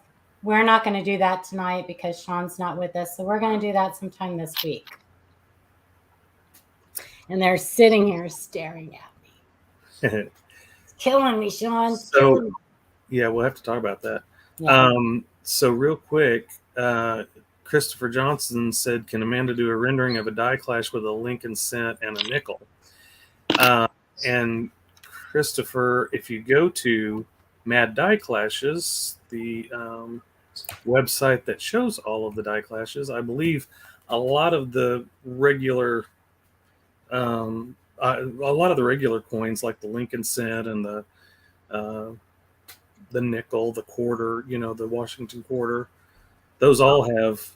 we're not going to do that tonight because Sean's not with us. So we're going to do that sometime this week. And they're sitting here staring at me. It's killing me, Sean. So, yeah, we'll have to talk about that. Yeah. So real quick, Christopher Johnson said, can Amanda do a rendering of a die clash with a Lincoln cent and a nickel? And Christopher, if you go to Mad Die Clashes, the website that shows all of the die clashes, I believe a lot of the regular coins, like the Lincoln cent and the nickel, the quarter, the Washington quarter, those all have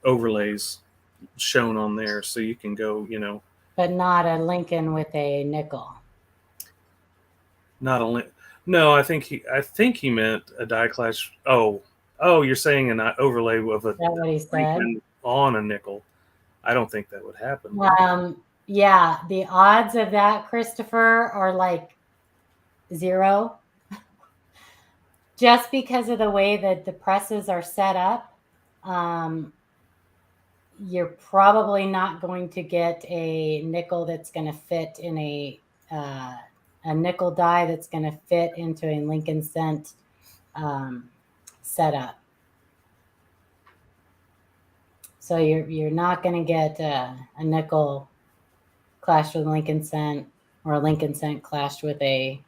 overlays, shown on there, so you can go, But not a Lincoln with a nickel. not only. No, I think he meant a die clash. Oh, you're saying an overlay of a Is that what he said? Lincoln on a nickel. I don't think that would happen. Yeah, the odds of that, Christopher, are like 0. Just because of the way that the presses are set up, you're probably not going to get a nickel that's going to fit in a nickel die that's going to fit into a Lincoln cent setup. So you're not going to get a nickel clashed with a Lincoln cent, or a Lincoln cent clashed with a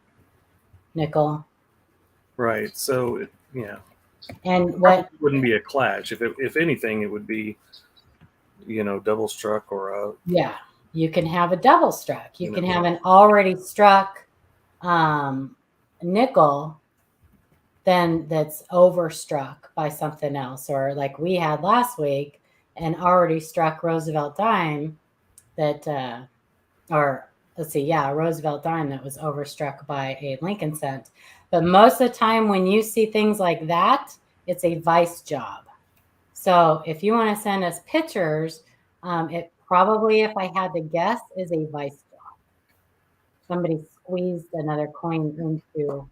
nickel. Right. So yeah. And what wouldn't be a clash. If anything, it would be, double struck or a. Yeah, you can have a double struck. You can have an already struck nickel, then that's overstruck by something else, or like we had last week, an already struck Roosevelt dime that, or let's see, a Roosevelt dime that was overstruck by a Lincoln cent. But most of the time when you see things like that, it's a vice job. So if you want to send us pictures, it probably, if I had to guess, is a vice job. Somebody squeezed another coin into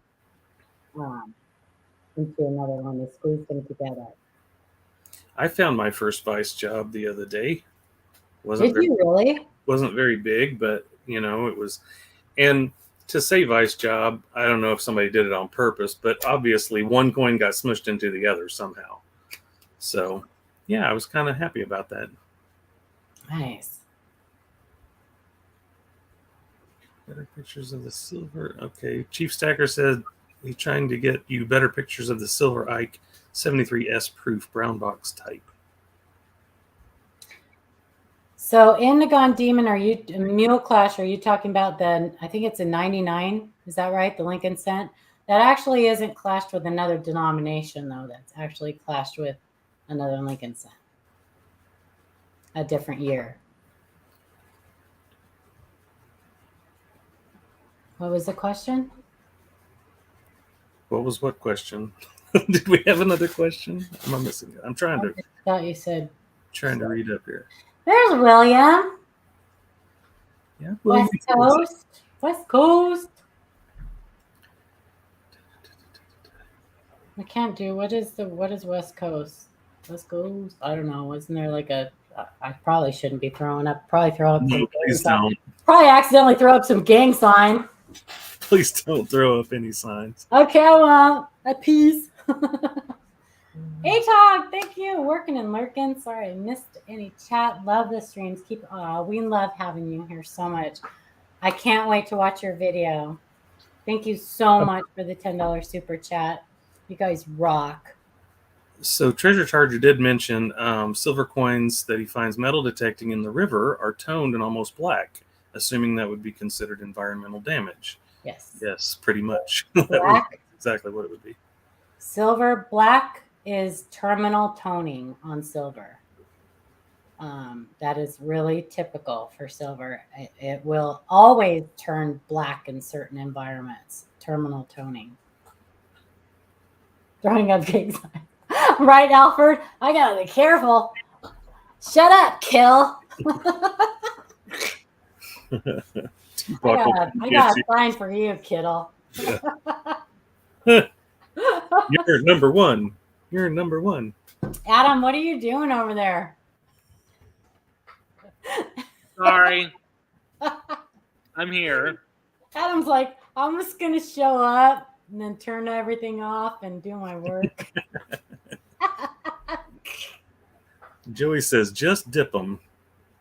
another one. They squeezed them together. I found my first vice job the other day. Did you really? Wasn't very big, but it was. And to say vice job, I don't know if somebody did it on purpose, but obviously one coin got smushed into the other somehow. So yeah, I was kind of happy about that. Nice. Better pictures of the silver. Okay, Chief Stacker said he's trying to get you better pictures of the silver Ike 73S proof brown box type. So Indigon Demon, are you Mule Clash? Are you talking about I think it's a 99? Is that right? The Lincoln cent that actually isn't clashed with another denomination, though. That's actually clashed with another Lincoln cent, a different year. What was the question? What question? Did we have another question? Am I missing it? I'm trying to. I thought you said. Trying to read up here. There's William. Yeah. West Coast. West Coast. I can't do. What is West Coast? West Coast. I don't know. Wasn't there like a? I probably shouldn't be throwing up. Probably throw up. No, please don't. Probably accidentally throw up some gang sign. Please don't throw up any signs. Okay, I won't. A piece. Hey, Todd. Thank you. Working and lurking. Sorry, I missed any chat. Love the streams. We love having you here so much. I can't wait to watch your video. Thank you so much for the $10 super chat. You guys rock. So Treasure Charger did mention silver coins that he finds metal detecting in the river are toned and almost black, assuming that would be considered environmental damage. Yes. Yes, pretty much. Black. Exactly what it would be. Silver black is terminal toning on silver. That is really typical for silver. It will always turn black in certain environments. Terminal toning. Throwing up big signs. Right, Alfred? I gotta be careful. Shut up, Kill. I got a sign for you, Kittle. Yeah. You're number one. You're number one. Adam, what are you doing over there? Sorry. I'm here. Adam's like, I'm just going to show up and then turn everything off and do my work. Joey says, just dip them.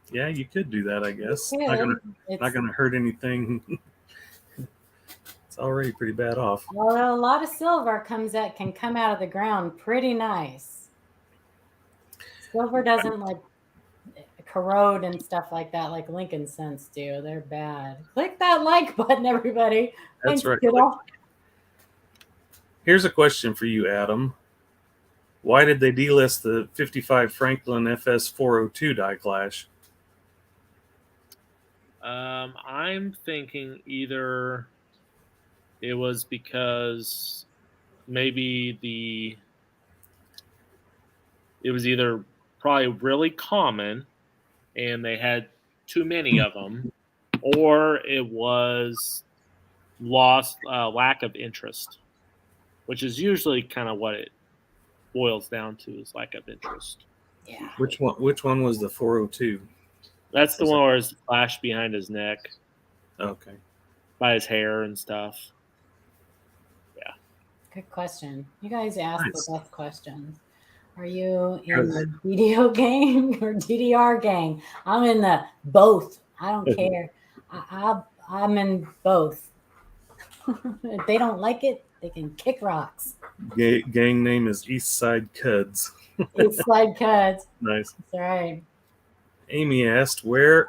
Yeah, you could do that, I guess. Not gonna hurt anything. It's already pretty bad off. Well, a lot of silver can come out of the ground pretty nice. Silver doesn't like corrode and stuff like that, like Lincoln cents do. They're bad. Click that like button, everybody. That's Thanks, right. Kiddo. Here's a question for you, Adam. Why did they delist the 55 Franklin FS 402 die clash? I'm thinking either it was because maybe it was either probably really common and they had too many of them, or it was lack of interest, which is usually kind of what it boils down to, is lack of interest. Yeah. Which one was the 402? That's the one where it's flashed behind his neck Okay. by his hair and stuff. Yeah. Good question. You guys ask Nice. the best questions. Are you in the video gang or DDR gang? I'm in the both. I don't care. I'm in both. If they don't like it, they can kick rocks. Gang name is East Side Cuds. East Side Cuds. Nice. That's right. Amy asked, were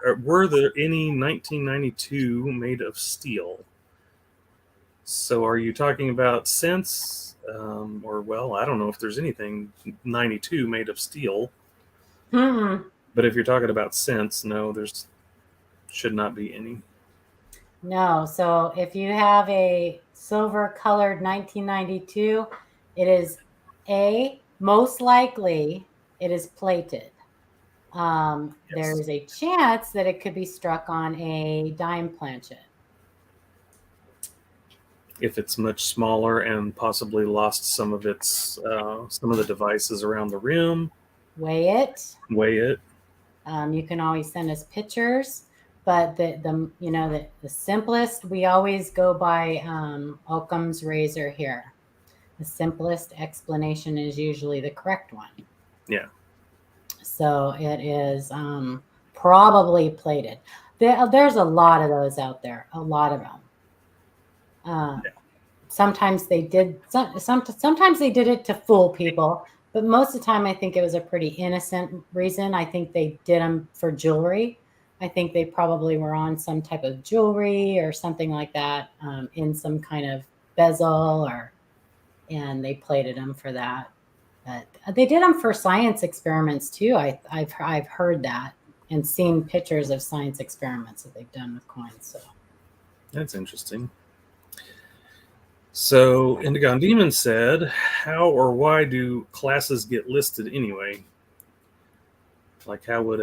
there any 1992 made of steel? So are you talking about since, or well, I don't know if there's anything 92 made of steel. But if you're talking about since, no, there's should not be any. No. So if you have a silver colored 1992, it is most likely it is plated. Yes. There's a chance that it could be struck on a dime planchet. If it's much smaller and possibly lost some of its some of the devices around the rim. Weigh it. You can always send us pictures, but the simplest, we always go by Occam's razor here. The simplest explanation is usually the correct one. Yeah. So it is probably plated. There's a lot of those out there, a lot of them. Sometimes they did. Sometimes they did it to fool people, but most of the time, I think it was a pretty innocent reason. I think they did them for jewelry. I think they probably were on some type of jewelry or something like that, in some kind of bezel, and they plated them for that. But they did them for science experiments too. I've heard that and seen pictures of science experiments that they've done with coins. So that's interesting. So Indigon Demon said, how or why do classes get listed anyway? Like how would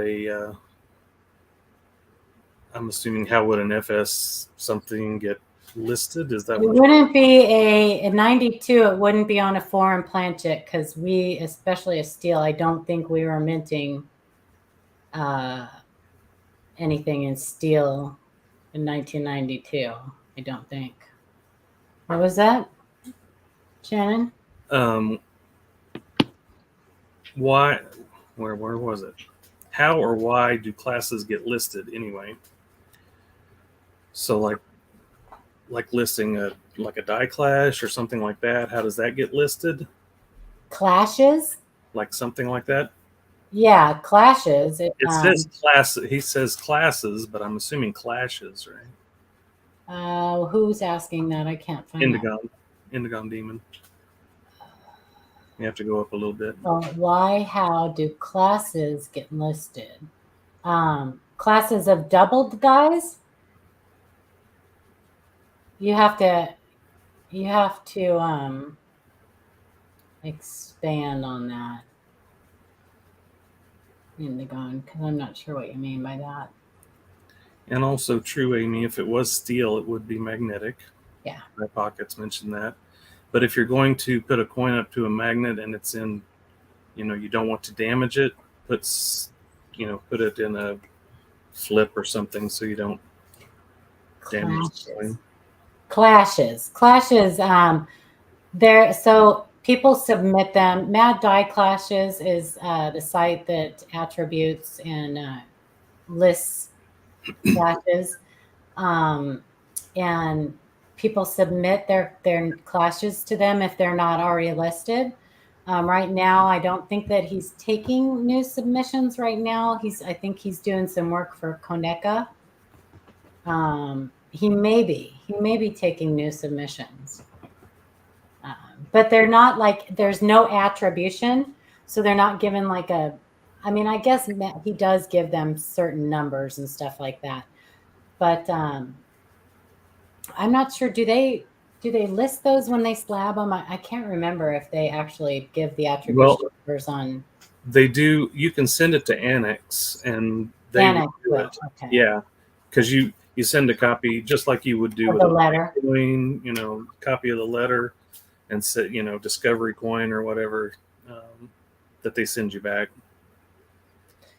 I'm assuming how would an FS something get listed? Is that it wouldn't be a 92, it wouldn't be on a foreign planchet because we, especially a steel, I don't think we were minting anything in steel in 1992. I don't think. What was that, Shannon? Why? Where was it? How or why do classes get listed anyway? So like listing a die clash or something like that. How does that get listed? Clashes? Like something like that? Yeah, clashes. It says class. He says classes, but I'm assuming clashes, right? Who's asking that? I can't find Indigon Demon. You have to go up a little bit. How do classes get listed? Classes of doubled dies? You have to expand on that, Indigon, because I'm not sure what you mean by that. And also true, Amy, if it was steel, it would be magnetic. Yeah. My pockets mentioned that. But if you're going to put a coin up to a magnet and it's in, you don't want to damage it, put it in a flip or something so you don't damage the coin. Clashes. So people submit them. Mad Die Clashes is the site that attributes and lists clashes, and people submit their clashes to them if they're not already listed. Right now, I don't think that he's taking new submissions right now. I think he's doing some work for Koneka. He may be taking new submissions. but they're not like, there's no attribution. So they're not given like a, I mean, I guess he does give them certain numbers and stuff like that. But I'm not sure. Do they list those when they slab them? I can't remember if they actually give the attribution numbers on. They do. You can send it to Annex, and they Annex do it. Okay. Yeah, because you send a copy just like you would do with the a letter. coin, copy of the letter, and set, discovery coin or whatever that they send you back.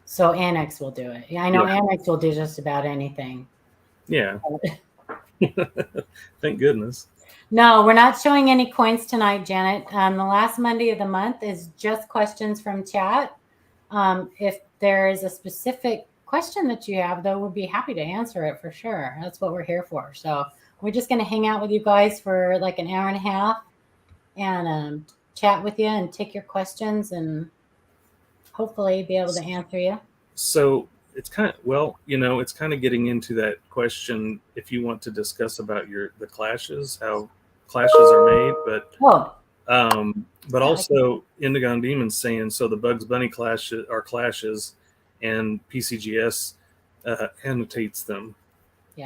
So Annex will do it. Yeah, I know Annex will do just about anything. Yeah. Thank goodness. No, we're not showing any coins tonight, Janet. The last Monday of the month is just questions from chat. If there is a specific question that you have, though, we'll be happy to answer it for sure. That's what we're here for. So we're just going to hang out with you guys for like an hour and a half and chat with you and take your questions and hopefully be able to answer you. So it's kind of, it's kind of getting into that question if you want to discuss about the clashes, how clashes are made, but also Indigo and Demons saying, so the Bugs Bunny clashes are clashes and PCGS annotates them,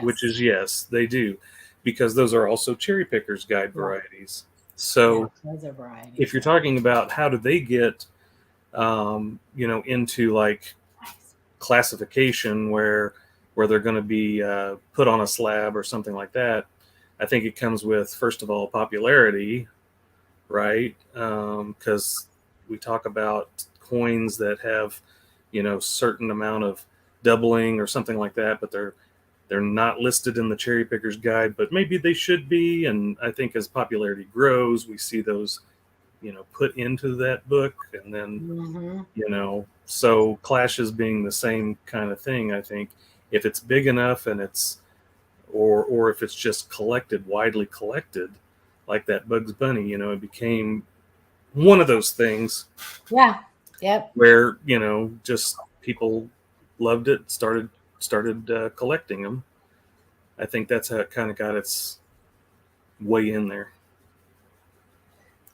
which is yes, they do, because those are also Cherry Pickers Guide varieties. So those are varieties. If you're talking about how do they get, into like classification where they're going to be put on a slab or something like that, I think it comes with, first of all, popularity, right? Because we talk about coins that have, certain amount of doubling or something like that, but they're not listed in the Cherry Pickers Guide, but maybe they should be. And I think as popularity grows, we see those, put into that book, and then, so clashes being the same kind of thing. I think if it's big enough and it's, or if it's just widely collected, like that Bugs Bunny, it became one of those things. Yeah. Yep. Where, just people loved it, started collecting them. I think that's how it kind of got its way in there.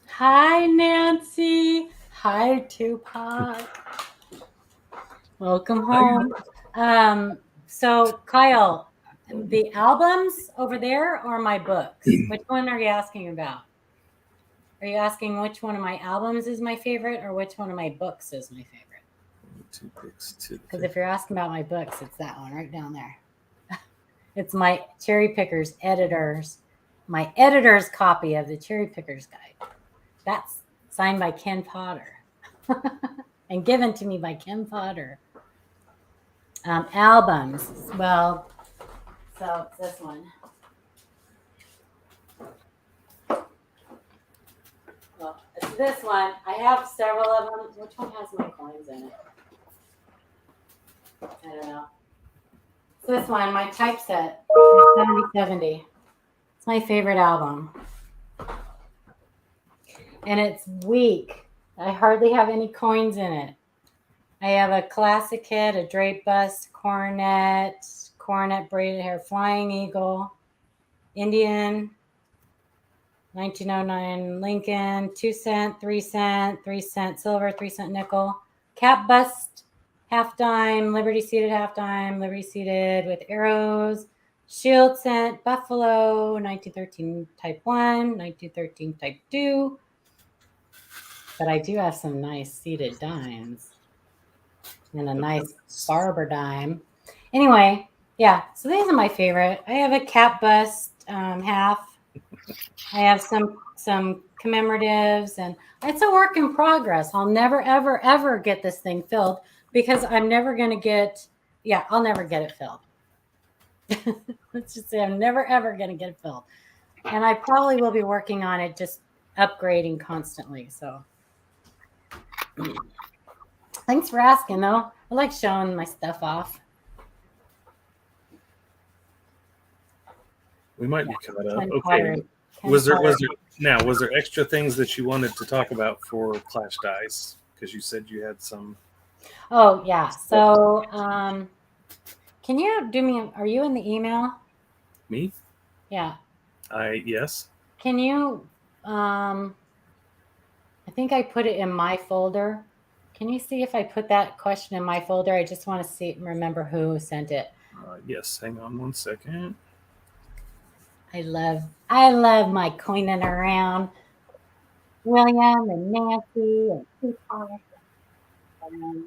Hi, Nancy. Hi, Tupac. Welcome home. So, Kyle, the albums over there or my books? Which one are you asking about? Are you asking which one of my albums is my favorite or which one of my books is my favorite? Because if you're asking about my books, it's that one right down there. It's my Cherry Pickers my editor's copy of the Cherry Pickers Guide. That's signed by Ken Potter and given to me by Ken Potter. Albums. Well, so it's this one. Well, it's this one. I have several of them. Which one has my coins in it? I don't know. It's this one, my typeset, 7070. It's my favorite album. And it's weak. I hardly have any coins in it. I have a classic kit, a drape bust, coronet braided hair, flying eagle, Indian, 1909 Lincoln, 2 cent, 3 cent, 3 cent silver, 3 cent nickel, cap bust, half dime, Liberty seated half dime, Liberty seated with arrows, shield cent, buffalo, 1913 type 1, 1913 type 2. But I do have some nice seated dimes and a nice barber dime. Anyway, yeah, so these are my favorite. I have a cap bust half. I have some commemoratives, and it's a work in progress. I'll never, ever, ever get this thing filled because I'm never going to get, I'll never get it filled. Let's just say I'm never, ever going to get it filled. And I probably will be working on it, just upgrading constantly. So thanks for asking, though. I like showing my stuff off. We might be caught up. Okay. Was there extra things that you wanted to talk about for Clash Dice? Because you said you had some. Oh yeah. So can you do me? Are you in the email? Me? Yeah. Yes. Can you think I put it in my folder. Can you see if I put that question in my folder? I just want to remember who sent it. Yes, hang on one second. I love my coining around. William and Nancy and Tupac and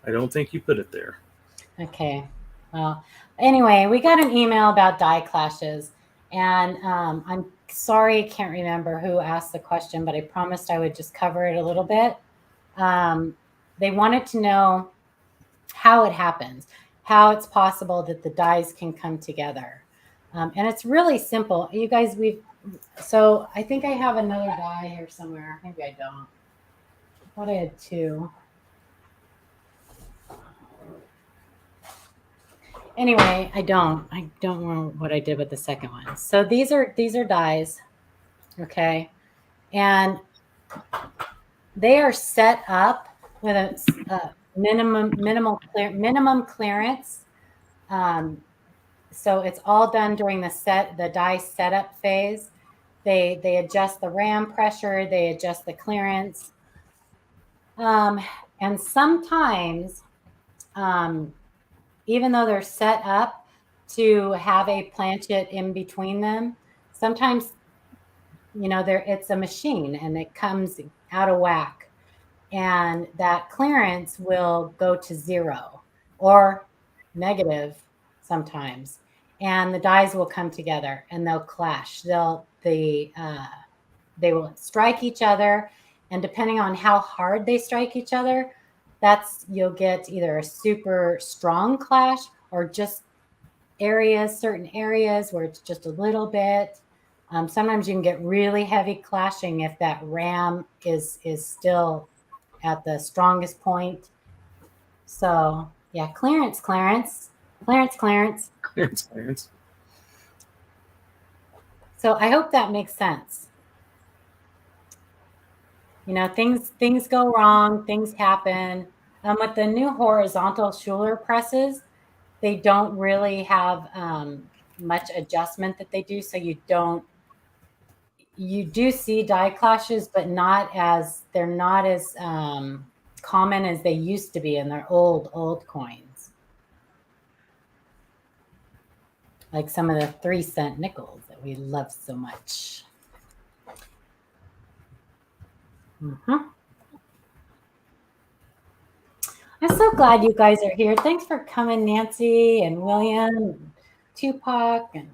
I don't think you put it there. Okay. Well, anyway, we got an email about die clashes, and I'm sorry, I can't remember who asked the question, but I promised I would just cover it a little bit. They wanted to know how it happens, how it's possible that the dies can come together. And it's really simple. You guys, so I think I have another die here somewhere. Maybe I don't. I thought I had two. Anyway, I don't know what I did with the second one. So these are dies, okay? And they are set up with a minimum clearance. So it's all done during the die setup phase. They adjust the ram pressure, they adjust the clearance. And sometimes, even though they're set up to have a planchet in between them, sometimes, it's a machine and it comes out of whack, and that clearance will go to 0 or negative sometimes, and the dies will come together and they'll clash. They will strike each other, and depending on how hard they strike each other, you'll get either a super strong clash or just certain areas where it's just a little bit. Sometimes you can get really heavy clashing if that ram is still at the strongest point. So yeah, clearance. So I hope that makes sense. Things go wrong, things happen. With the new horizontal Schuler presses, they don't really have much adjustment that they do. So you do see die clashes, but they're not as common as they used to be in their old coins. Like some of the 3-cent nickels that we love so much. I'm so glad you guys are here. Thanks for coming, Nancy and William, and Tupac, and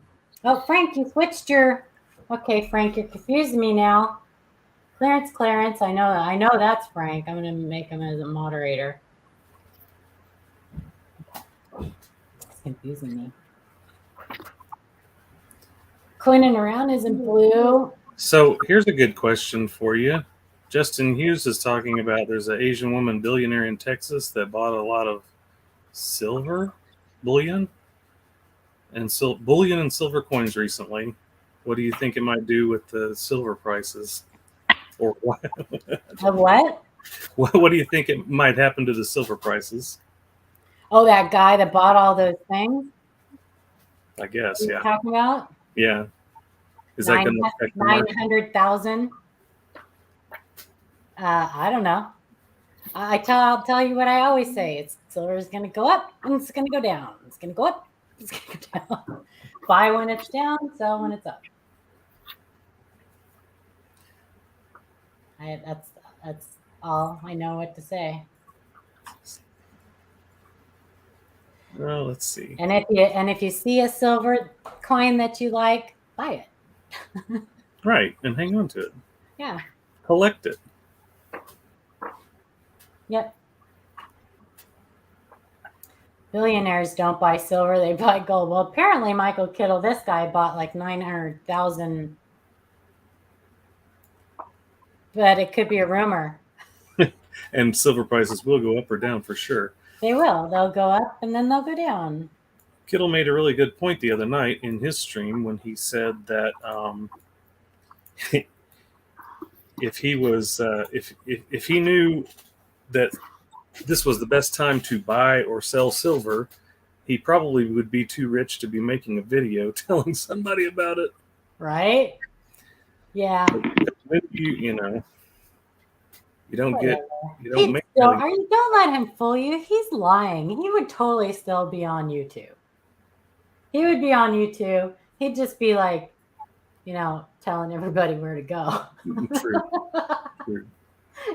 Frank, you switched your. Okay, Frank, you're confusing me now. Clarence. I know that's Frank. I'm going to make him as a moderator. It's confusing me. Coining around is in blue. So here's a good question for you. Justin Hughes is talking about there's an Asian woman billionaire in Texas that bought a lot of silver bullion and silver coins recently. What do you think it might do with the silver prices? Or what? Of what? What do you think it might happen to the silver prices? Oh, that guy that bought all those things? I guess, yeah. Talking about? Yeah. Is that going to affect 900,000? I don't know. I'll tell you what I always say. Silver is going to go up and it's going to go down. It's going to go up. It's going to go down. Buy when it's down, sell when it's up. That's all I know what to say. Well, let's see. And if you see a silver coin that you like, buy it. Right, and hang on to it. Yeah. Collect it. Yep. Billionaires don't buy silver, they buy gold. Well, apparently Michael Kittle, this guy bought like 900,000. But it could be a rumor. And silver prices will go up or down for sure. They will. They'll go up and then they'll go down. Kittle made a really good point the other night in his stream when he said that if he was if he knew that this was the best time to buy or sell silver, he probably would be too rich to be making a video telling somebody about it. Right? Yeah. When you know, you don't Whatever. make Don't let him fool you. He's lying. He would totally still be on YouTube. He would be on YouTube. He'd just be like, telling everybody where to go. True. True.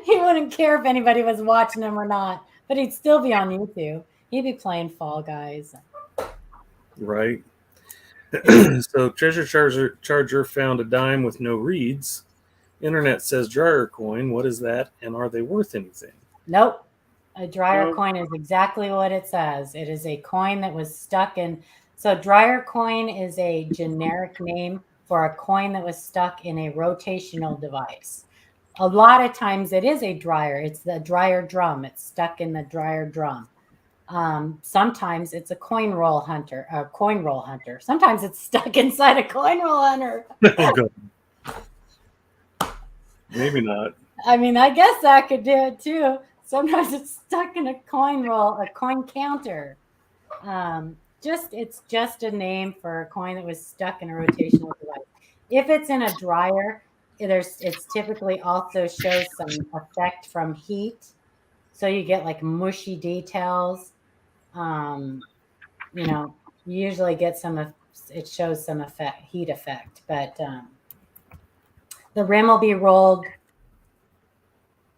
He wouldn't care if anybody was watching him or not, but he'd still be on YouTube. He'd be playing Fall Guys. Right. So Treasure Charger found a dime with no reeds. Internet says dryer coin. What is that? And are they worth anything? Nope. A dryer coin is exactly what it says. It is a coin that was stuck in. So dryer coin is a generic name for a coin that was stuck in a rotational device. A lot of times it is a dryer. It's the dryer drum. It's stuck in the dryer drum. Sometimes it's a coin roll hunter. Sometimes it's stuck inside a coin roll hunter. Oh, God. Maybe not. I mean, I guess that could do it too. Sometimes it's stuck in a coin roll, a coin counter. It's just a name for a coin that was stuck in a rotational device. If it's in a dryer, it's typically also shows some effect from heat. So you get like mushy details. You usually get it shows some heat effect, but the rim will be rolled,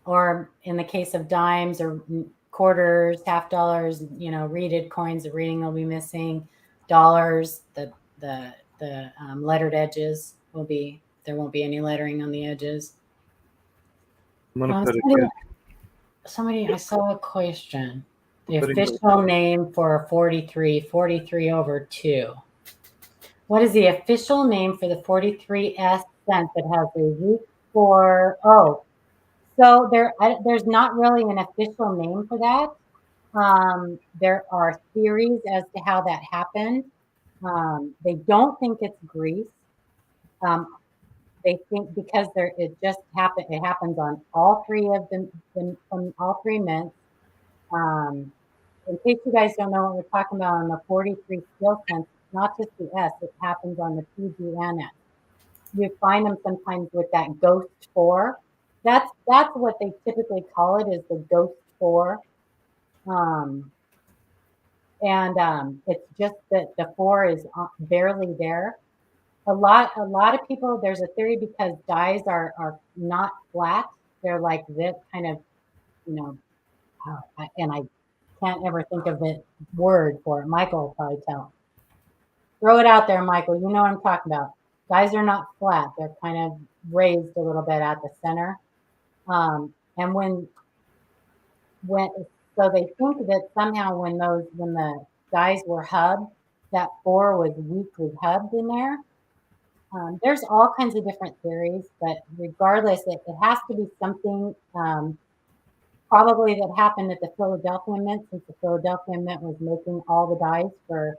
or in the case of dimes or quarters, half dollars, reeded coins, the reading will be missing. Dollars, the lettered edges there won't be any lettering on the edges. Somebody, I saw a question. The official name for a 43 over 2. What is the official name for the 43S cent that has a week 4? Oh, so there's not really an official name for that. There are theories as to how that happened. They don't think it's Greece. They think because it just happened. It happens on all three of them, from all three mints. In case you guys don't know what we're talking about on the 43 skill cents, it's not just the S. It happens on the PGNS. You find them sometimes with that ghost 4. That's what they typically call it, is the ghost 4. It's just that the 4 is barely there. A lot of people, there's a theory because dies are not flat. They're like this kind of, and I can't ever think of the word for it. Michael will probably tell. Throw it out there, Michael. You know what I'm talking about. Dies are not flat. They're kind of raised a little bit at the center. And so they think that somehow when the dies were hubbed, that 4 was weakly hubbed in there. There's all kinds of different theories, but regardless, it has to be something probably that happened at the Philadelphia Mint, since the Philadelphia Mint was making all the dies for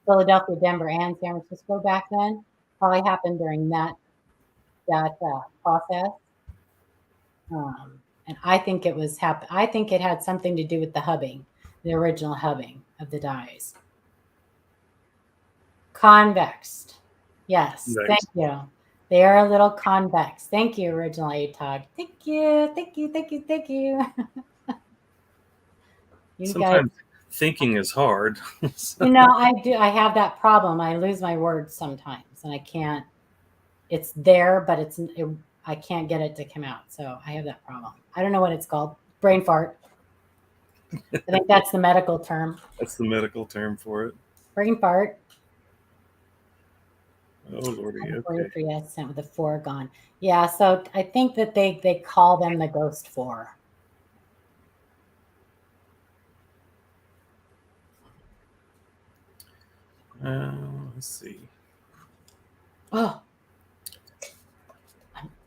Philadelphia, Denver, and San Francisco back then. Probably happened during that process. And I think I think it had something to do with the hubbing, the original hubbing of the dies. Convexed. Yes, nice. Thank you. They are a little convex. Thank you, Original ATOG. Thank you. Sometimes thinking is hard. So. I do. I have that problem. I lose my words sometimes, and I can't. It's there, but I can't get it to come out. So I have that problem. I don't know what it's called. Brain fart. I think that's the medical term. That's the medical term for it. Brain fart. Oh, Lordy. Okay. 43% with the 4 gone. Yeah, so I think that they call them the ghost 4. Let's see. Oh,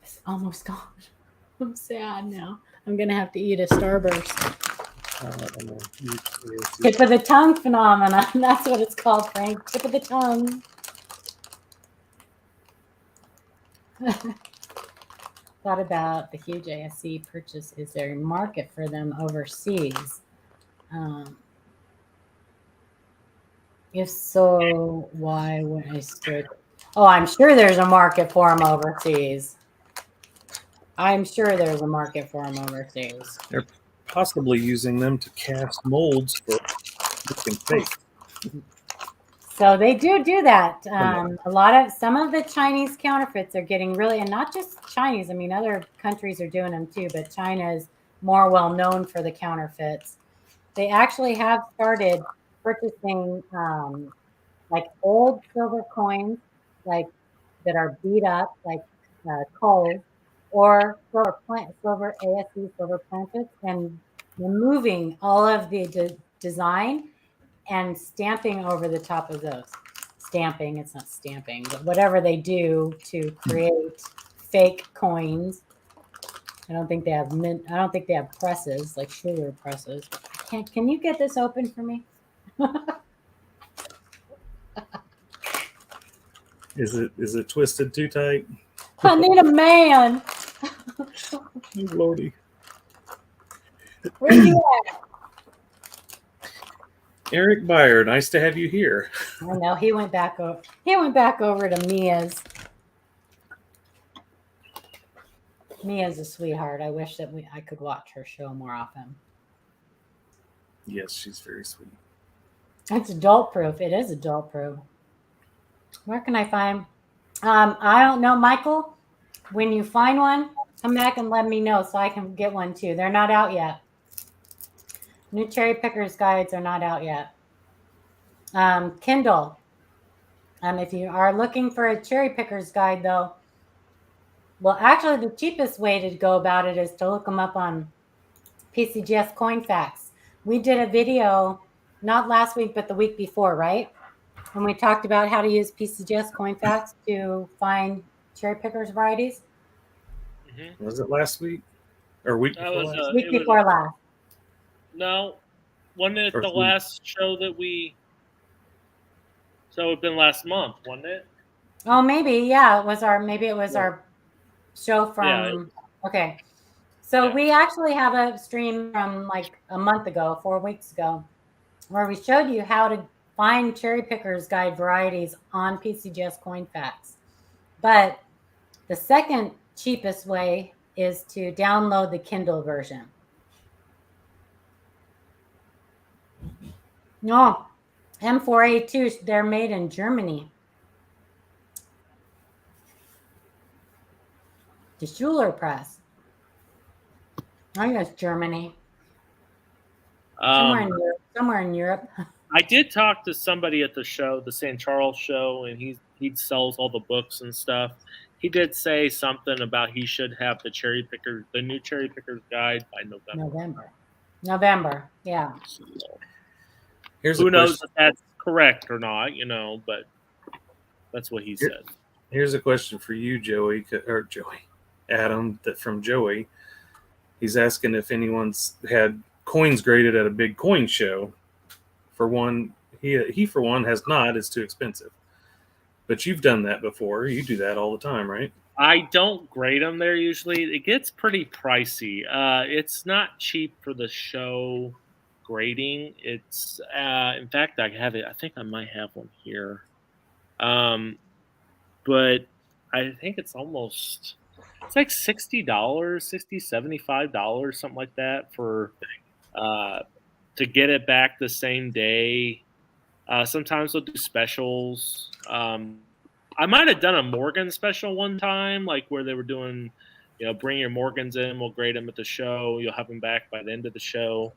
it's almost gone. I'm sad now. I'm going to have to eat a Starburst. Tip of the tongue phenomenon. That's what it's called, Frank. Tip of the tongue. Thought about the huge ASC purchase. Is there a market for them overseas? If so, why would I start? Oh, I'm sure there's a market for them overseas. I'm sure there's a market for them overseas. They're possibly using them to cast molds for making fake. So they do that. Some of the Chinese counterfeits are getting really, and not just Chinese. I mean, other countries are doing them too, but China is more well known for the counterfeits. They actually have started purchasing like old silver coins, like that are beat up, like coal, or silver ASC silver plankets, and removing all of the design and stamping over the top of those. Stamping, it's not stamping, but whatever they do to create fake coins. I don't think they have presses, like sugar presses. Can you get this open for me? Is it twisted too tight? I need a man. Lordy. Where you at? Eric Byer, nice to have you here. I know he went back over to Mia's. Mia's a sweetheart. I wish that I could watch her show more often. Yes, she's very sweet. It's adult proof. It is adult proof. Where can I find? I don't know, Michael. When you find one, come back and let me know so I can get one too. They're not out yet. New cherry pickers guides are not out yet. Kindle. If you are looking for a cherry pickers guide, though, well, actually, the cheapest way to go about it is to look them up on PCGS Coin Facts. We did a video not last week, but the week before, right? When we talked about how to use PCGS Coin Facts to find cherry pickers varieties. Mm-hmm. Was it last week or week before last? Week before last. No, wasn't it the last show that we? So it'd been last month, wasn't it? Oh, maybe. Yeah, it was our show from. Yeah. Okay. So we actually have a stream from like a month ago, 4 weeks ago, where we showed you how to find cherry pickers guide varieties on PCGS Coin Facts. But the second cheapest way is to download the Kindle version. No, M4A2, they're made in Germany. The Schuler Press. I think that's Germany. Somewhere in Europe. I did talk to somebody at the show, the St. Charles show, and he sells all the books and stuff. He did say something about he should have the new cherry pickers guide by November. Yeah. So, who knows if that's correct or not, but that's what he said. Here's a question for you, Adam, from Joey. He's asking if anyone's had coins graded at a big coin show. For one, he for one has not. It's too expensive. But you've done that before. You do that all the time, right? I don't grade them there usually. It gets pretty pricey. It's not cheap for the show grading. It's in fact, I have it. I think I might have one here. But I think it's like $60, $75, something like that for to get it back the same day. Sometimes they'll do specials. I might have done a Morgan special one time, like where they were doing, bring your Morgans in, we'll grade them at the show. You'll have them back by the end of the show.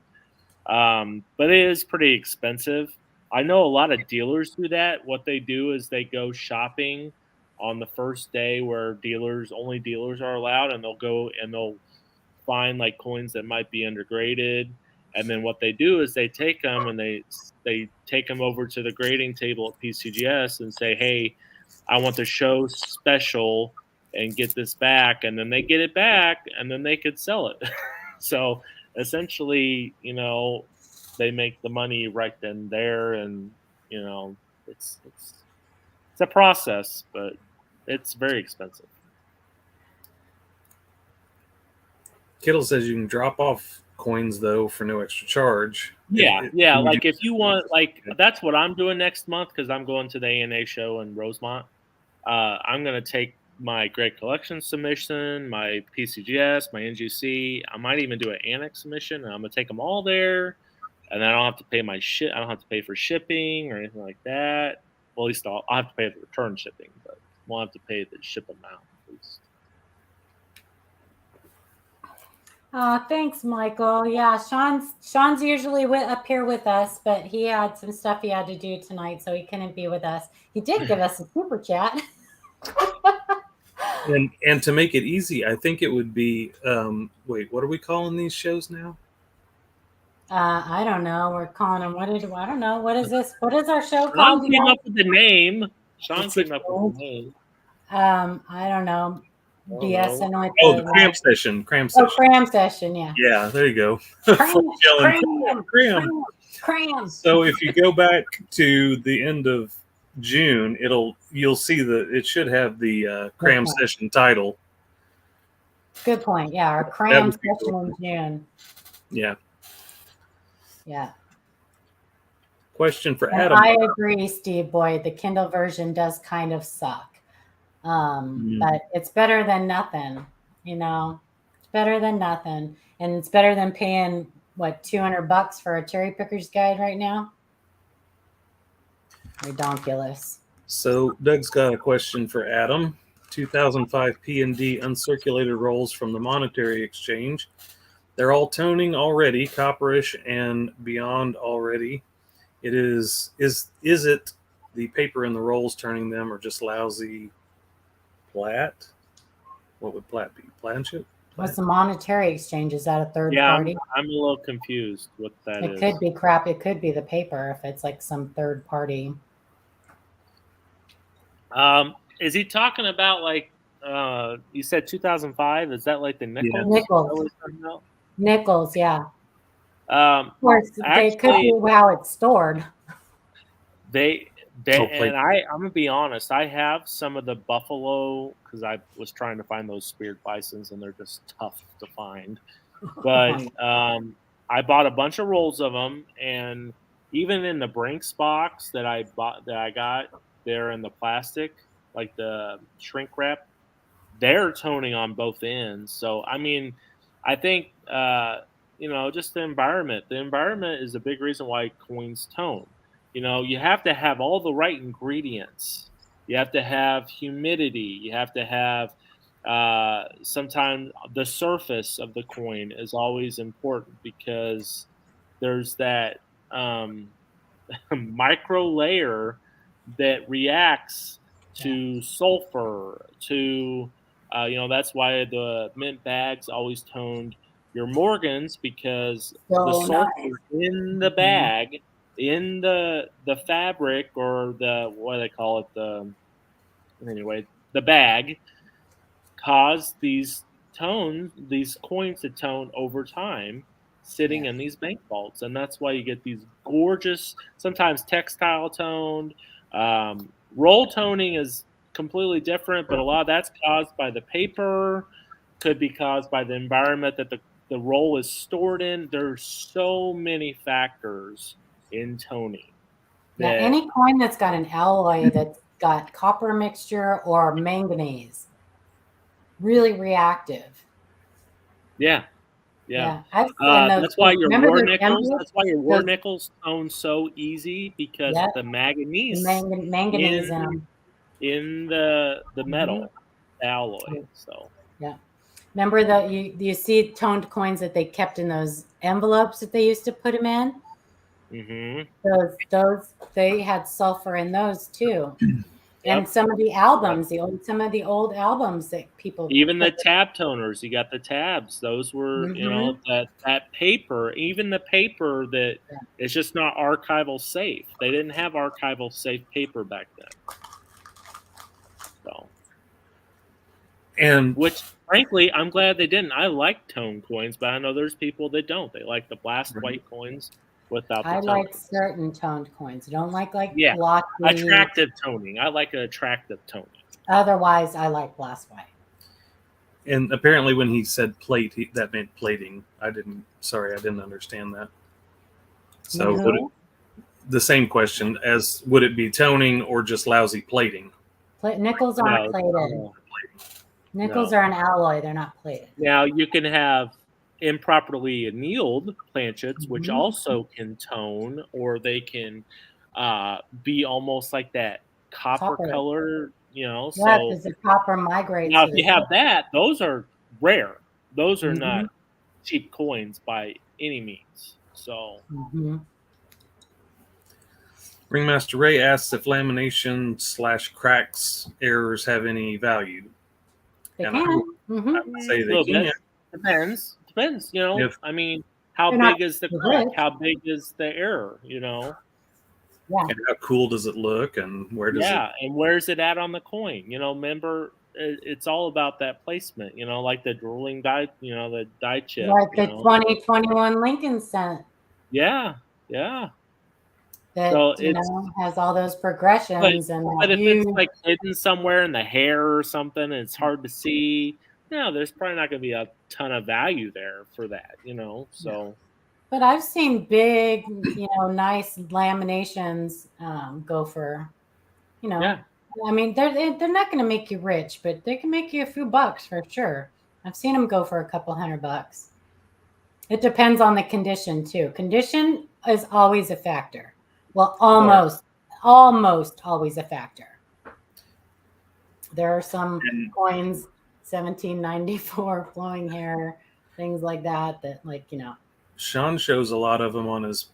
But it is pretty expensive. I know a lot of dealers do that. What they do is they go shopping on the first day where only dealers are allowed, and they'll go and they'll find like coins that might be undergraded. And then what they do is they take them and they take them over to the grading table at PCGS and say, hey, I want the show special and get this back. And then they get it back and then they could sell it. So essentially, they make the money right then and there. And, it's a process, but it's very expensive. Kittle says you can drop off coins though for no extra charge. Yeah. Like if you want, like that's what I'm doing next month because I'm going to the ANA show in Rosemont. I'm gonna take my GreatCollections submission, my PCGS, my NGC. I might even do an annex submission, and I'm gonna take them all there, and then I don't have to pay my shit. I don't have to pay for shipping or anything like that. Well, at least I'll have to pay the return shipping, but won't have to pay the ship amount at least. Thanks, Michael. Yeah, Sean's usually up here with us, but he had some stuff he had to do tonight, so he couldn't be with us. He did give us a super chat. And to make it easy, I think it would be wait, what are we calling these shows now? I don't know. We're calling them I don't know. What is this? What is our show Sean called? came up with the name. Sean What's came it up with the name. I don't know. BSing with the cram session. Cram session. Oh, cram session, yeah. Yeah, there you go. Cram. So if you go back to the end of June, you'll see that it should have the cram session title. Good point. Yeah, our cram session in June. Yeah. Yeah. Question for And Adam. I agree, Steve Boyd. The Kindle version does kind of suck. But it's better than nothing, it's better than nothing. And it's better than paying what, $200 for a cherry picker's guide right now. Redonkulous. So Doug's got a question for Adam. 2005 P&D uncirculated rolls from the monetary exchange. They're all toning already, copperish and beyond already. Is it the paper in the rolls turning them, or just lousy plat? What would plat be? Planchette? What's the monetary exchange? Is that a third party? I'm a little confused what that is. It could be crap. It could be the paper if it's like some third party. Is he talking about like you said 2005? Is that like the nickels? Yeah. Nickels, yeah. Of course, they could be how it's stored. And I'm gonna be honest. I have some of the buffalo because I was trying to find those speared bisons, and they're just tough to find. But I bought a bunch of rolls of them, and even in the Brinks box that I got, they're in the plastic, like the shrink wrap. They're toning on both ends. So I mean, I think just the environment. The environment is a big reason why coins tone. You have to have all the right ingredients. You have to have humidity. You have to have sometimes the surface of the coin is always important because there's that micro layer that reacts to sulfur, to that's why the mint bags always toned your Morgans, because the sulfur in the bag, in the fabric, or what do they call it, the bag, caused these coins to tone over time, sitting in these bank vaults. And that's why you get these gorgeous, sometimes textile toned. Roll toning is completely different, but a lot of that's caused by the paper, could be caused by the environment that the roll is stored in. There's so many factors in toning. Yeah, any coin that's got an alloy that's got copper mixture or manganese, really reactive. Yeah. I've seen those. That's why your war nickels. That's why your war nickels tone so easy, because the manganese, manganese in the metal alloy. So remember that you see toned coins that they kept in those envelopes that they used to put them in. Those they had sulfur in those too. And some of the albums, some of the old albums that people, even the tab toners, you got the tabs. Those were, that paper, even the paper that is just not archival safe. They didn't have archival safe paper back then. So, which frankly, I'm glad they didn't. I like tone coins, but I know there's people that don't. They like the blast white coins without the tone. I like certain toned coins. I don't like blocky. Attractive toning. I like an attractive toning. Otherwise, I like blast white. And apparently, when he said plate, that meant plating. I didn't understand that. So, the same question as would it be toning or just lousy plating? Nickels aren't plated. Nickels are an alloy; they're not plated. Now you can have improperly annealed planchets, which also can tone, or they can be almost like that copper color. Yeah, so because the copper migrates. Now, if you have that, those are rare. Those are not cheap coins by any means. So, Ringmaster Ray asks if lamination / cracks errors have any value. They and can. I would say they can. Depends. I mean, how big is the crack? How big is the error? Yeah. And how cool does it look? And where does it? And where's it at on the coin? Remember, it's all about that placement. Like the drooling die. The die chip. Like the 2021 Lincoln cent. Yeah. That has all those progressions, but if it's like hidden somewhere in the hair or something, and it's hard to see. There's probably not going to be a ton of value there for that. So. But I've seen big, nice laminations go for, Yeah. I mean, they're not going to make you rich, but they can make you a few bucks for sure. I've seen them go for a couple $100. It depends on the condition too. Condition is always a factor. Well, almost always a factor. There are some coins, 1794 flowing hair, things like that, Sean shows a lot of them on his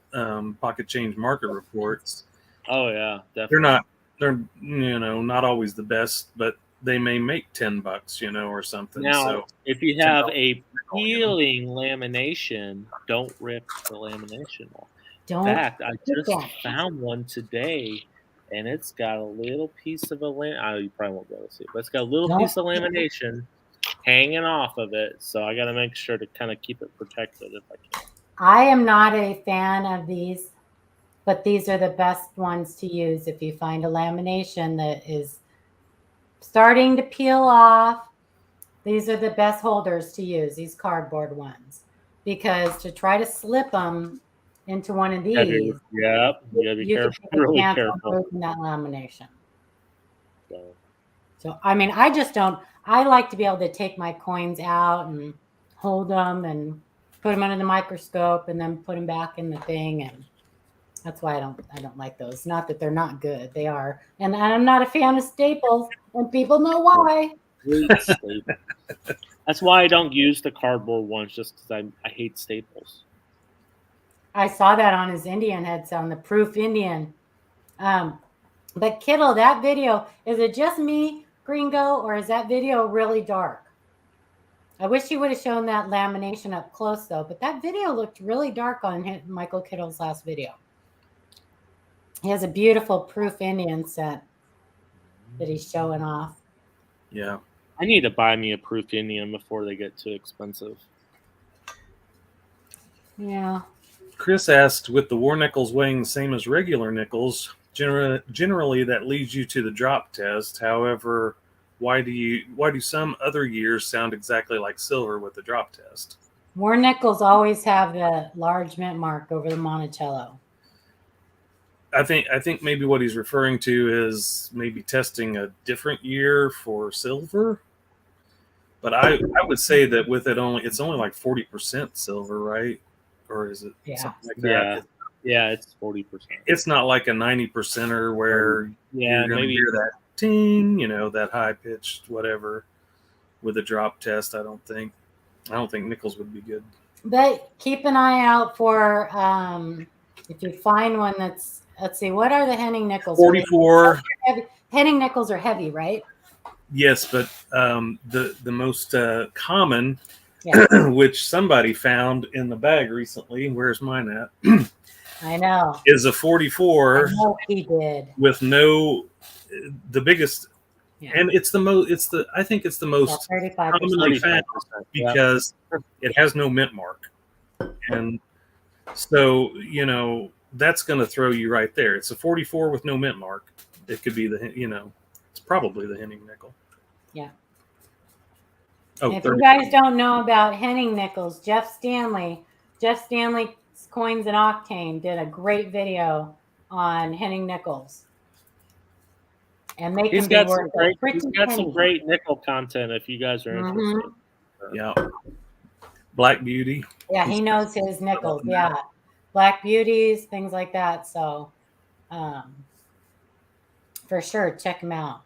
pocket change market reports. Oh yeah, definitely. They're not always the best, but they may make $10, or something. Now, so if you have a peeling lamination, don't rip the lamination off. In fact, I just found one today, and it's got a little piece of you probably won't be able to see it, but it's got a little piece of lamination hanging off of it. So I got to make sure to kind of keep it protected if I can. I am not a fan of these, but these are the best ones to use if you find a lamination that is starting to peel off. These are the best holders to use, these cardboard ones, because to try to slip them into one of these, you got to be careful, really careful. That lamination. So I mean, I like to be able to take my coins out and hold them and put them under the microscope and then put them back in the thing, and that's why I don't like those. Not that they're not good, they are. And I'm not a fan of staples, and people know why. That's why I don't use the cardboard ones, just because I hate staples. I saw that on his Indian head on the Proof Indian. But Kittle, that video, is it just me, Gringo, or is that video really dark? I wish he would have shown that lamination up close, though. But that video looked really dark on Michael Kittle's last video. He has a beautiful Proof Indian set that he's showing off. Yeah. I need to buy me a Proof Indian before they get too expensive. Yeah. Chris asked, with the war nickels weighing the same as regular nickels, generally that leads you to the drop test. However, why do some other years sound exactly like silver with the drop test? War nickels always have the large mint mark over the Monticello. I think maybe what he's referring to is maybe testing a different year for silver. But I would say that with it's only like 40% silver, right? Or is it something like that? Yeah, it's 40%. It's not like a 90%er where you're going to hear that ting, that high pitched whatever with a drop test. I don't think nickels would be good. But keep an eye out for if you find one that's, let's see, what are the Henning nickels? 44. Henning nickels are heavy, right? Yes, but the most common, which somebody found in the bag recently, where's mine at? I know. Is a 44. I know he did. With the biggest, and I think it's the most commonly found because it has no mint mark. And so, that's going to throw you right there. It's a 44 with no mint mark. It could be it's probably the Henning nickel. Yeah. Oh, If you guys don't know about Henning nickels, Jeff Stanley's Coins and Octane did a great video on Henning nickels. And they He's can be got worth some great nickel content if you guys are interested. Yeah. Black Beauty. Yeah, he knows his nickels. Yeah. Black Beauties, things like that. So for sure, check him out.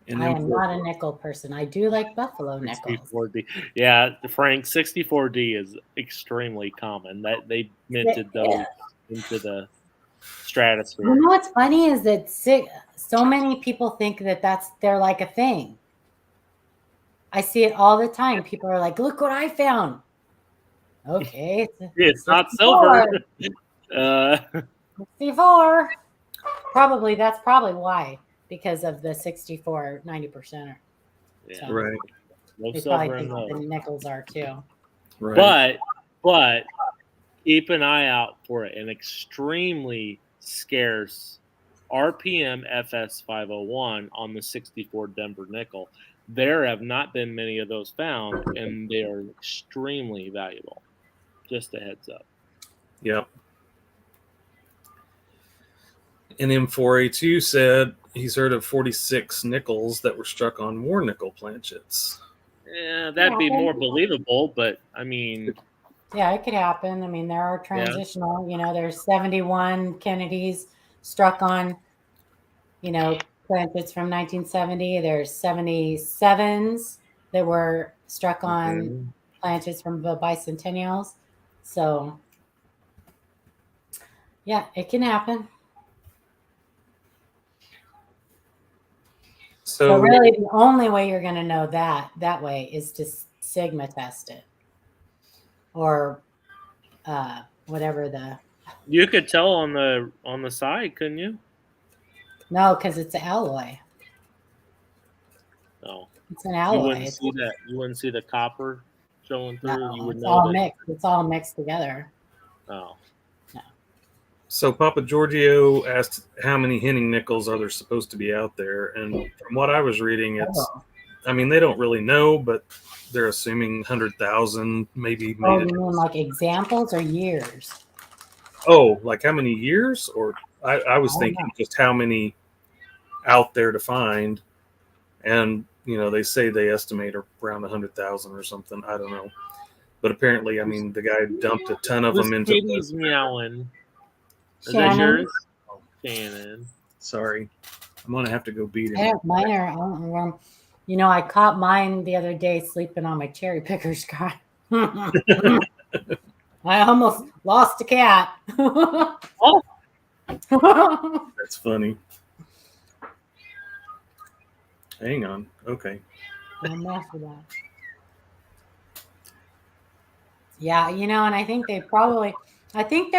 And I am not a nickel person. I do like buffalo nickels. 64D. Yeah, Frank, 64D is extremely common. That they minted those into the stratosphere. You know what's funny is that so many people think that they're like a thing. I see it all the time. People are like, "Look what I found." Okay, it's not silver. 64. That's probably why, because of the 64 90%. Yeah, so right. No they silver probably in think those. the nickels are too. Right. But keep an eye out for an extremely scarce RPM FS 501 on the 64 Denver nickel. There have not been many of those found, and they are extremely valuable. Just a heads up. Yep. And M4A2 said he's heard of 46 nickels that were struck on more nickel planchets. Yeah, that'd be more believable, but I mean... Yeah, it could happen. I mean, there are transitional, there's 71 Kennedys struck on, planchets from 1970. There's 77s that were struck on planchets from the bicentennials. So, yeah, it can happen. So really, the only way you're going to know that way is to sigma test it, or whatever the. You could tell on the side, couldn't you? No, because it's an alloy. No, it's an alloy. You wouldn't see that. You wouldn't see the copper showing through. No, you would it's know all that. mixed. It's all mixed together. Oh. No. So Papa Giorgio asked how many Henning nickels are there supposed to be out there, and from what I was reading, I mean, they don't really know, but they're assuming 100,000 maybe. Oh, you mean like examples or years? Oh, like how many years? Or I was thinking just how many out there to find. And, they say they estimate around 100,000 or something. I don't know. But apparently, I mean, the guy dumped a ton of them into Katie's meowing. Is Shannon? that yours? Oh, Shannon. Sorry. I'm going to have to go beat him. Mine are, I caught mine the other day sleeping on my cherry pickers car. I almost lost a cat. Oh. That's funny. Hang on. Okay. I'm after that. Yeah, and I think there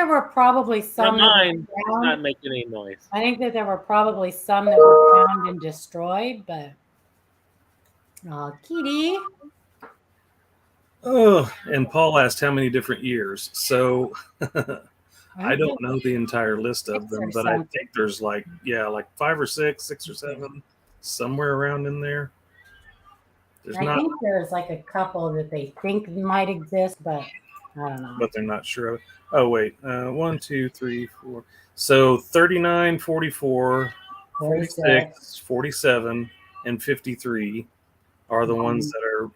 were probably some. Mine not making any noise. I think that there were probably some that were found and destroyed, but kitty. Oh, and Paul asked how many different years. So I don't know the entire list of them, but I think there's like 5 or 6 or 7, somewhere around in there. I think there's like a couple that they think might exist, but I don't know. But they're not sure. Oh, wait. 1, 2, 3, 4. So 39, 44, 46, 47, and 53 are the ones that are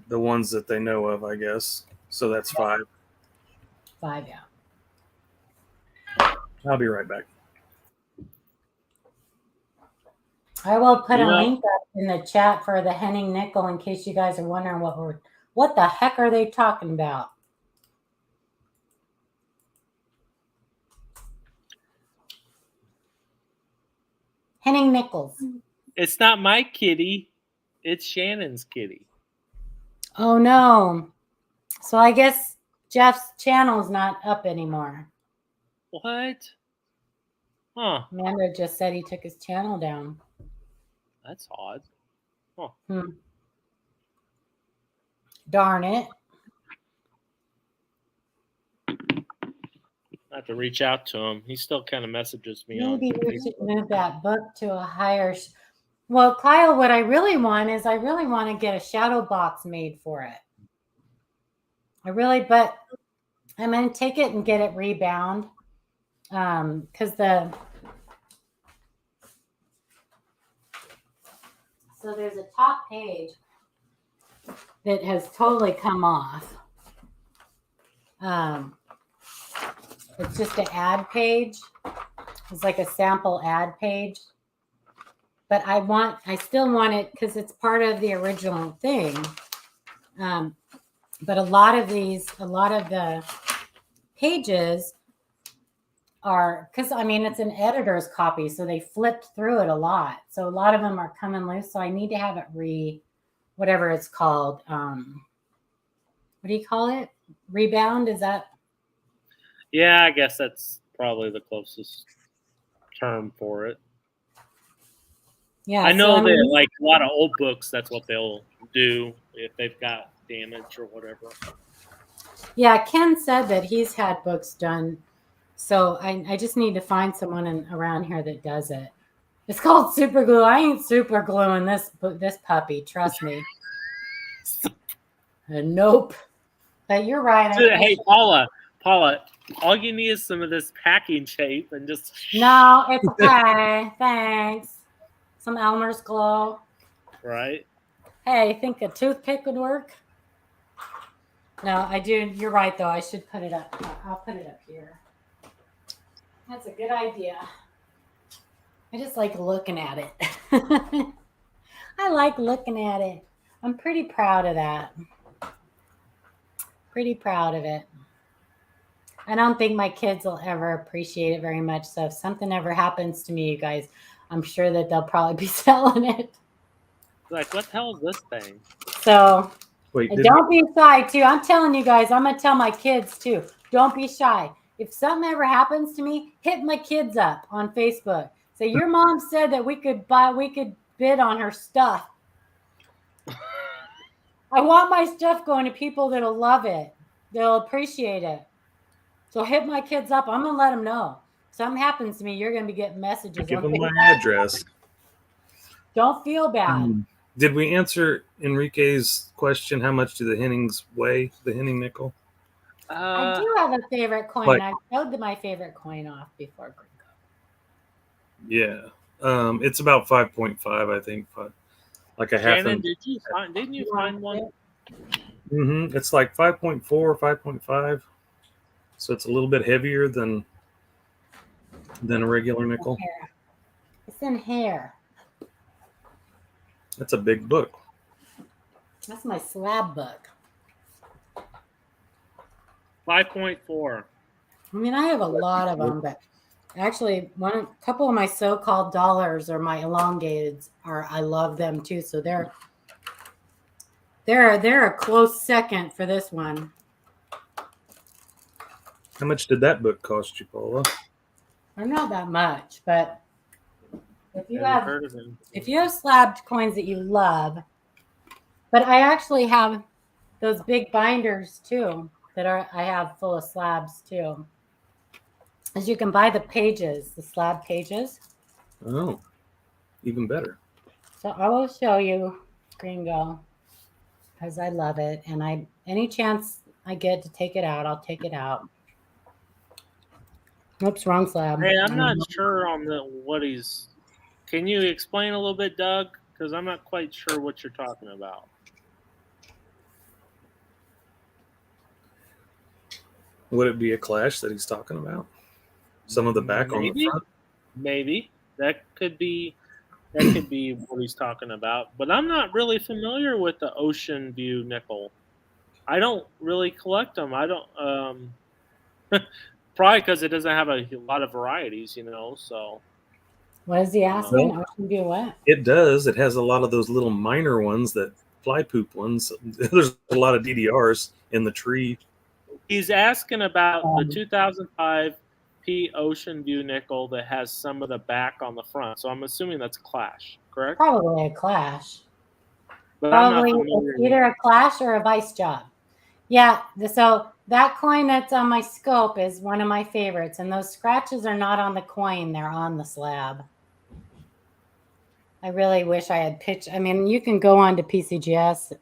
the ones that they know of, I guess. So that's 5. 5, yeah. I'll be right back. I will put a link up in the chat for the Henning nickel in case you guys are wondering what the heck are they talking about. Henning nickels. It's not my kitty. It's Shannon's kitty. Oh, no. So I guess Jeff's channel is not up anymore. What? Huh. Amanda just said he took his channel down. That's odd. Huh. Darn it. I have to reach out to him. He still kind of messages me. Maybe we should move that book to a higher. Well, Kyle, what I really want is I really want to get a shadow box made for it. But I'm going to take it and get it rebound. Because so there's a top page that has totally come off. It's just an ad page. It's like a sample ad page. But I still want it because it's part of the original thing. But a lot of the pages are, because I mean, it's an editor's copy, so they flipped through it a lot. So a lot of them are coming loose. So I need to have it whatever it's called. What do you call it? Rebound? Is that? Yeah, I guess that's probably the closest term for it. Yeah, I know that like a lot of old books, that's what they'll do if they've got damage or whatever. Yeah, Ken said that he's had books done. So I just need to find someone around here that does it. It's called super glue. I ain't super gluing this puppy. Trust me. Nope. But you're right. Hey, Paula, all you need is some of this packing tape and just. No, it's okay. Thanks. Some Elmer's glue. Right. Hey, I think a toothpick would work. No, I do. You're right, though. I should put it up. I'll put it up here. That's a good idea. I just like looking at it. I like looking at it. I'm pretty proud of that. Pretty proud of it. I don't think my kids will ever appreciate it very much. So if something ever happens to me, you guys, I'm sure that they'll probably be selling it. Like, what the hell is this thing? So don't be shy, too. I'm telling you guys, I'm going to tell my kids, too. Don't be shy. If something ever happens to me, hit my kids up on Facebook. Say, your mom said that we could bid on her stuff. I want my stuff going to people that'll love it. They'll appreciate it. So hit my kids up. I'm going to let them know. If something happens to me, you're going to be getting messages. Give them my address. Don't feel bad. Did we answer Enrique's question? How much do the Hennings weigh, the Henning nickel? I do have a favorite coin. I showed my favorite coin off before. Yeah. It's about 5.5, I think. Like a half. Shannon, didn't you find one? It's like 5.4, 5.5. So it's a little bit heavier than a regular nickel. It's in hair. That's a big book. That's my slab book. 5.4. I mean, I have a lot of them, but actually, a couple of my so-called dollars or my elongateds I love them too. So they're a close second for this one. How much did that book cost you, Paula? They're not that much, but if you have slabbed coins that you love, but I actually have those big binders too that I have full of slabs too. As you can buy the pages, the slab pages. Oh, even better. So I will show you, Gringo, because I love it, and any chance I get to take it out, I'll take it out. Oops, wrong slab. Hey, I'm not sure on what he's. Can you explain a little bit, Doug? Because I'm not quite sure what you're talking about. Would it be a clash that he's talking about? Some of the back on the front? Maybe. That could be what he's talking about. But I'm not really familiar with the Ocean View nickel. I don't really collect them. I don't probably because it doesn't have a lot of varieties, so. What is he asking? Ocean View what? It does. It has a lot of those little minor ones, that fly poop ones. There's a lot of DDRs in the tree. He's asking about the 2005 P Ocean View nickel that has some of the back on the front. So I'm assuming that's a clash, correct? Probably a clash. But probably it's either a clash or a vice job. Yeah. So that coin that's on my scope is one of my favorites. And those scratches are not on the coin. They're on the slab. I really wish I had I mean, you can go on to PCGS.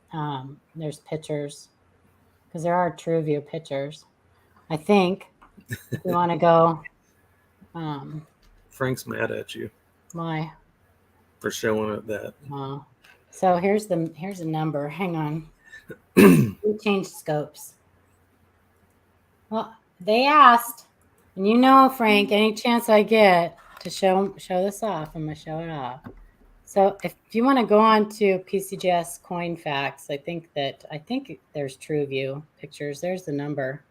There's pictures because there are true view pictures. I think if you want to go, Frank's mad at you my. for showing it that. So here's a number. Hang on. We changed scopes. Well, they asked, and you know, Frank, any chance I get to show this off, I'm gonna show it off. So if you want to go on to PCGS Coin Facts, I think there's true view pictures. There's the number.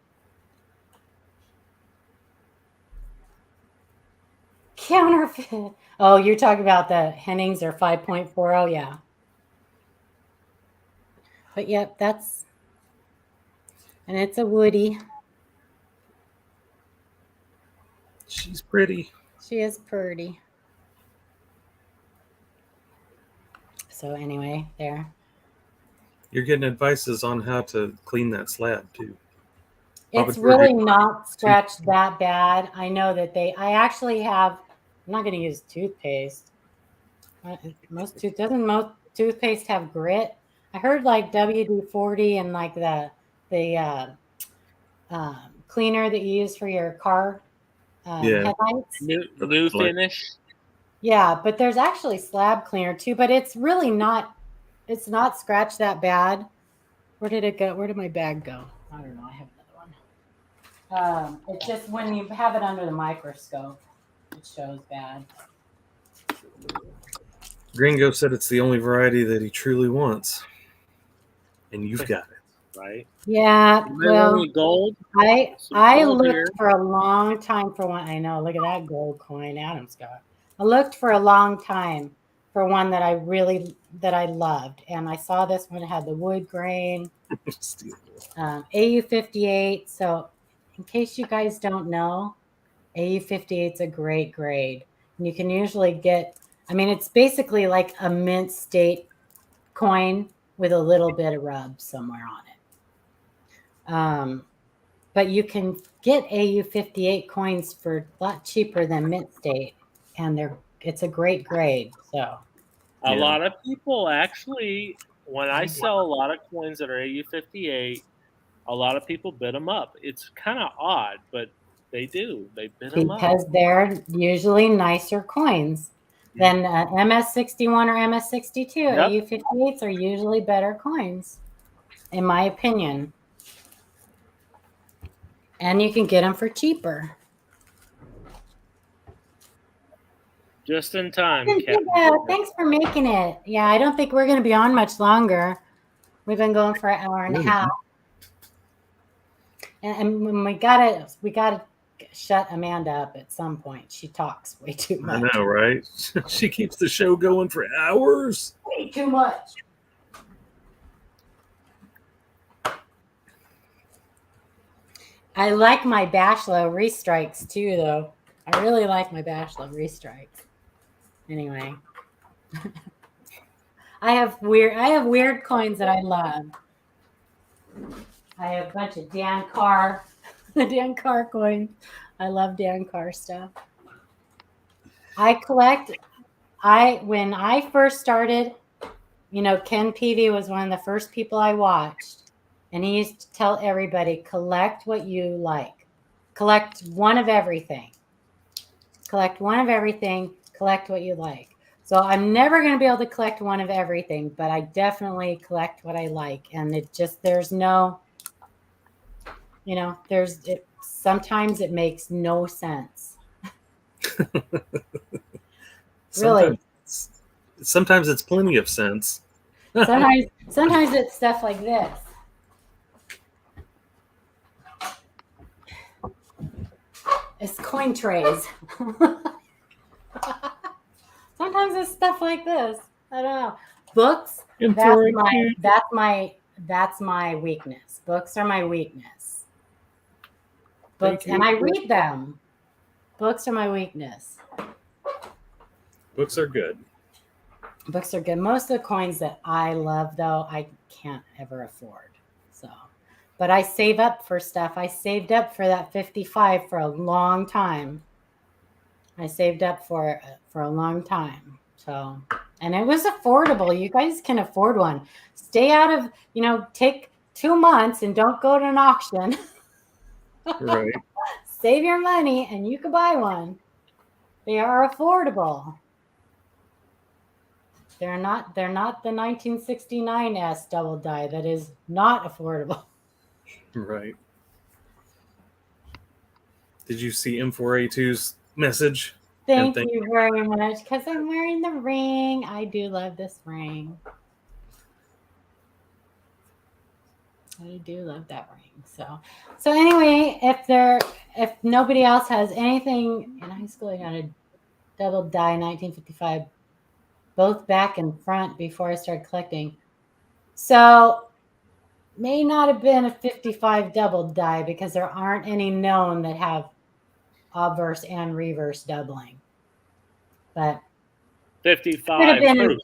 Counterfeit. Oh, you're talking about the Hennings or 5.40, yeah. But yep, and it's a Woody. She's pretty. She is pretty. So anyway, there. You're getting advices on how to clean that slab too. It's really not scratched that bad. I know that I actually have, I'm not going to use toothpaste. Most toothpaste have grit? I heard like WD-40 and like the cleaner that you use for your car headlights. New finish. Yeah, but there's actually slab cleaner too, but it's really not, it's not scratched that bad. Where did it go? Where did my bag go? I don't know. I have another one. It's just when you have it under the microscope, it shows bad. Gringo said it's the only variety that he truly wants. And you've got it. Right? Yeah. Well, gold? I looked for a long time for one. I know. Look at that gold coin Adam's got. I looked for a long time for one that I loved. And I saw this one. It had the wood grain. AU58. So in case you guys don't know, AU58 is a great grade. And you can usually get, I mean, it's basically like a mint state coin with a little bit of rub somewhere on it. But you can get AU58 coins for a lot cheaper than mint state. And it's a great grade. So a lot of people actually, when I sell a lot of coins that are AU58, a lot of people bid them up. It's kind of odd, but they do. They bid them up. Because they're usually nicer coins than MS61 or MS62. Yep. AU58s are usually better coins, in my opinion. And you can get them for cheaper. Just in time. Thanks for making it. Yeah, I don't think we're going to be on much longer. We've been going for an hour and a half. And we gotta shut Amanda up at some point. She talks way too much. I know, right? She keeps the show going for hours. Way too much. I like my Bashlo restrikes too, though. I really like my Bashlo restrikes. Anyway, I have weird coins that I love. I have a bunch of Dan Carr coins. I love Dan Carr stuff. When I first started, Ken Peavy was one of the first people I watched. And he used to tell everybody, collect what you like. Collect one of everything. Collect one of everything. Collect what you like. So I'm never going to be able to collect one of everything, but I definitely collect what I like. And there's no... sometimes it makes no sense. Really. Sometimes it's plenty of sense. sometimes it's stuff like this. It's coin trays. Sometimes it's stuff like this. I don't know. Books. That's my weakness. Books are my weakness. Books, and I read them. Books are my weakness. Books are good. Books are good. Most of the coins that I love, though, I can't ever afford. So, but I save up for stuff. I saved up for that 55 for a long time. I saved up for a long time. So, and it was affordable. You guys can afford one. Stay out of, take 2 months and don't go to an auction. Right. Save your money and you can buy one. They are affordable. They're not the 1969S double die that is not affordable. Right. Did you see M4A2's message? Thank you very much, because I'm wearing the ring. I do love this ring. I do love that ring. So anyway, if nobody else has anything in high school, I got a double die 1955, both back and front before I started collecting. So may not have been a 55 double die because there aren't any known that have obverse and reverse doubling. But 55 proof.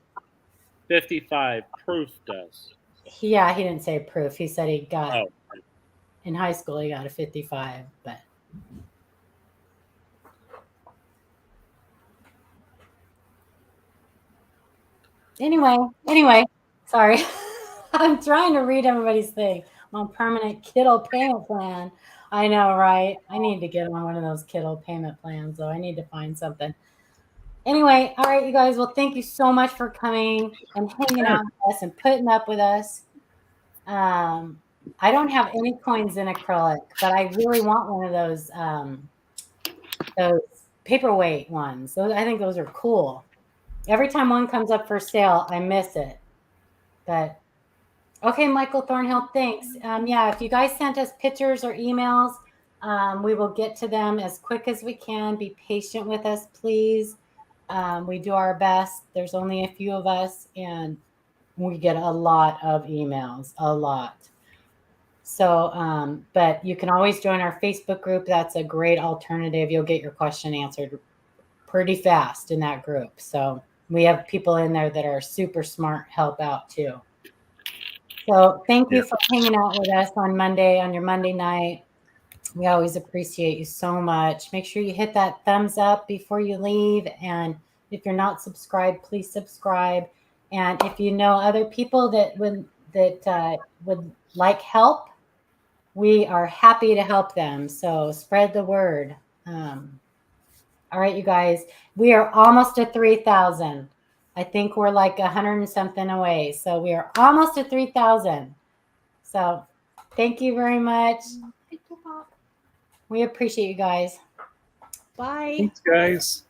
55 proof does. Yeah, he didn't say proof. He said he got in high school he got a 55, but anyway, sorry. I'm trying to read everybody's thing. I'm on permanent kiddo payment plan. I know, right? I need to get on one of those kiddo payment plans, though. I need to find something. Anyway, all right, you guys. Well, thank you so much for coming and hanging out with us and putting up with us. I don't have any coins in acrylic, but I really want one of those paperweight ones. I think those are cool. Every time one comes up for sale, I miss it. But okay, Michael Thornhill, thanks. Yeah, if you guys sent us pictures or emails, we will get to them as quick as we can. Be patient with us, please. We do our best. There's only a few of us, and we get a lot of emails, a lot. So, but you can always join our Facebook group. That's a great alternative. You'll get your question answered pretty fast in that group. So we have people in there that are super smart, help out too. So thank you for hanging out with us on your Monday night. We always appreciate you so much. Make sure you hit that thumbs up before you leave. And if you're not subscribed, please subscribe. And if you know other people that would like help, we are happy to help them. So spread the word. All right, you guys, we are almost at 3,000. I think we're like 100 and something away. So we are almost at 3,000. So thank you very much. We appreciate you guys. Bye. Thanks, guys.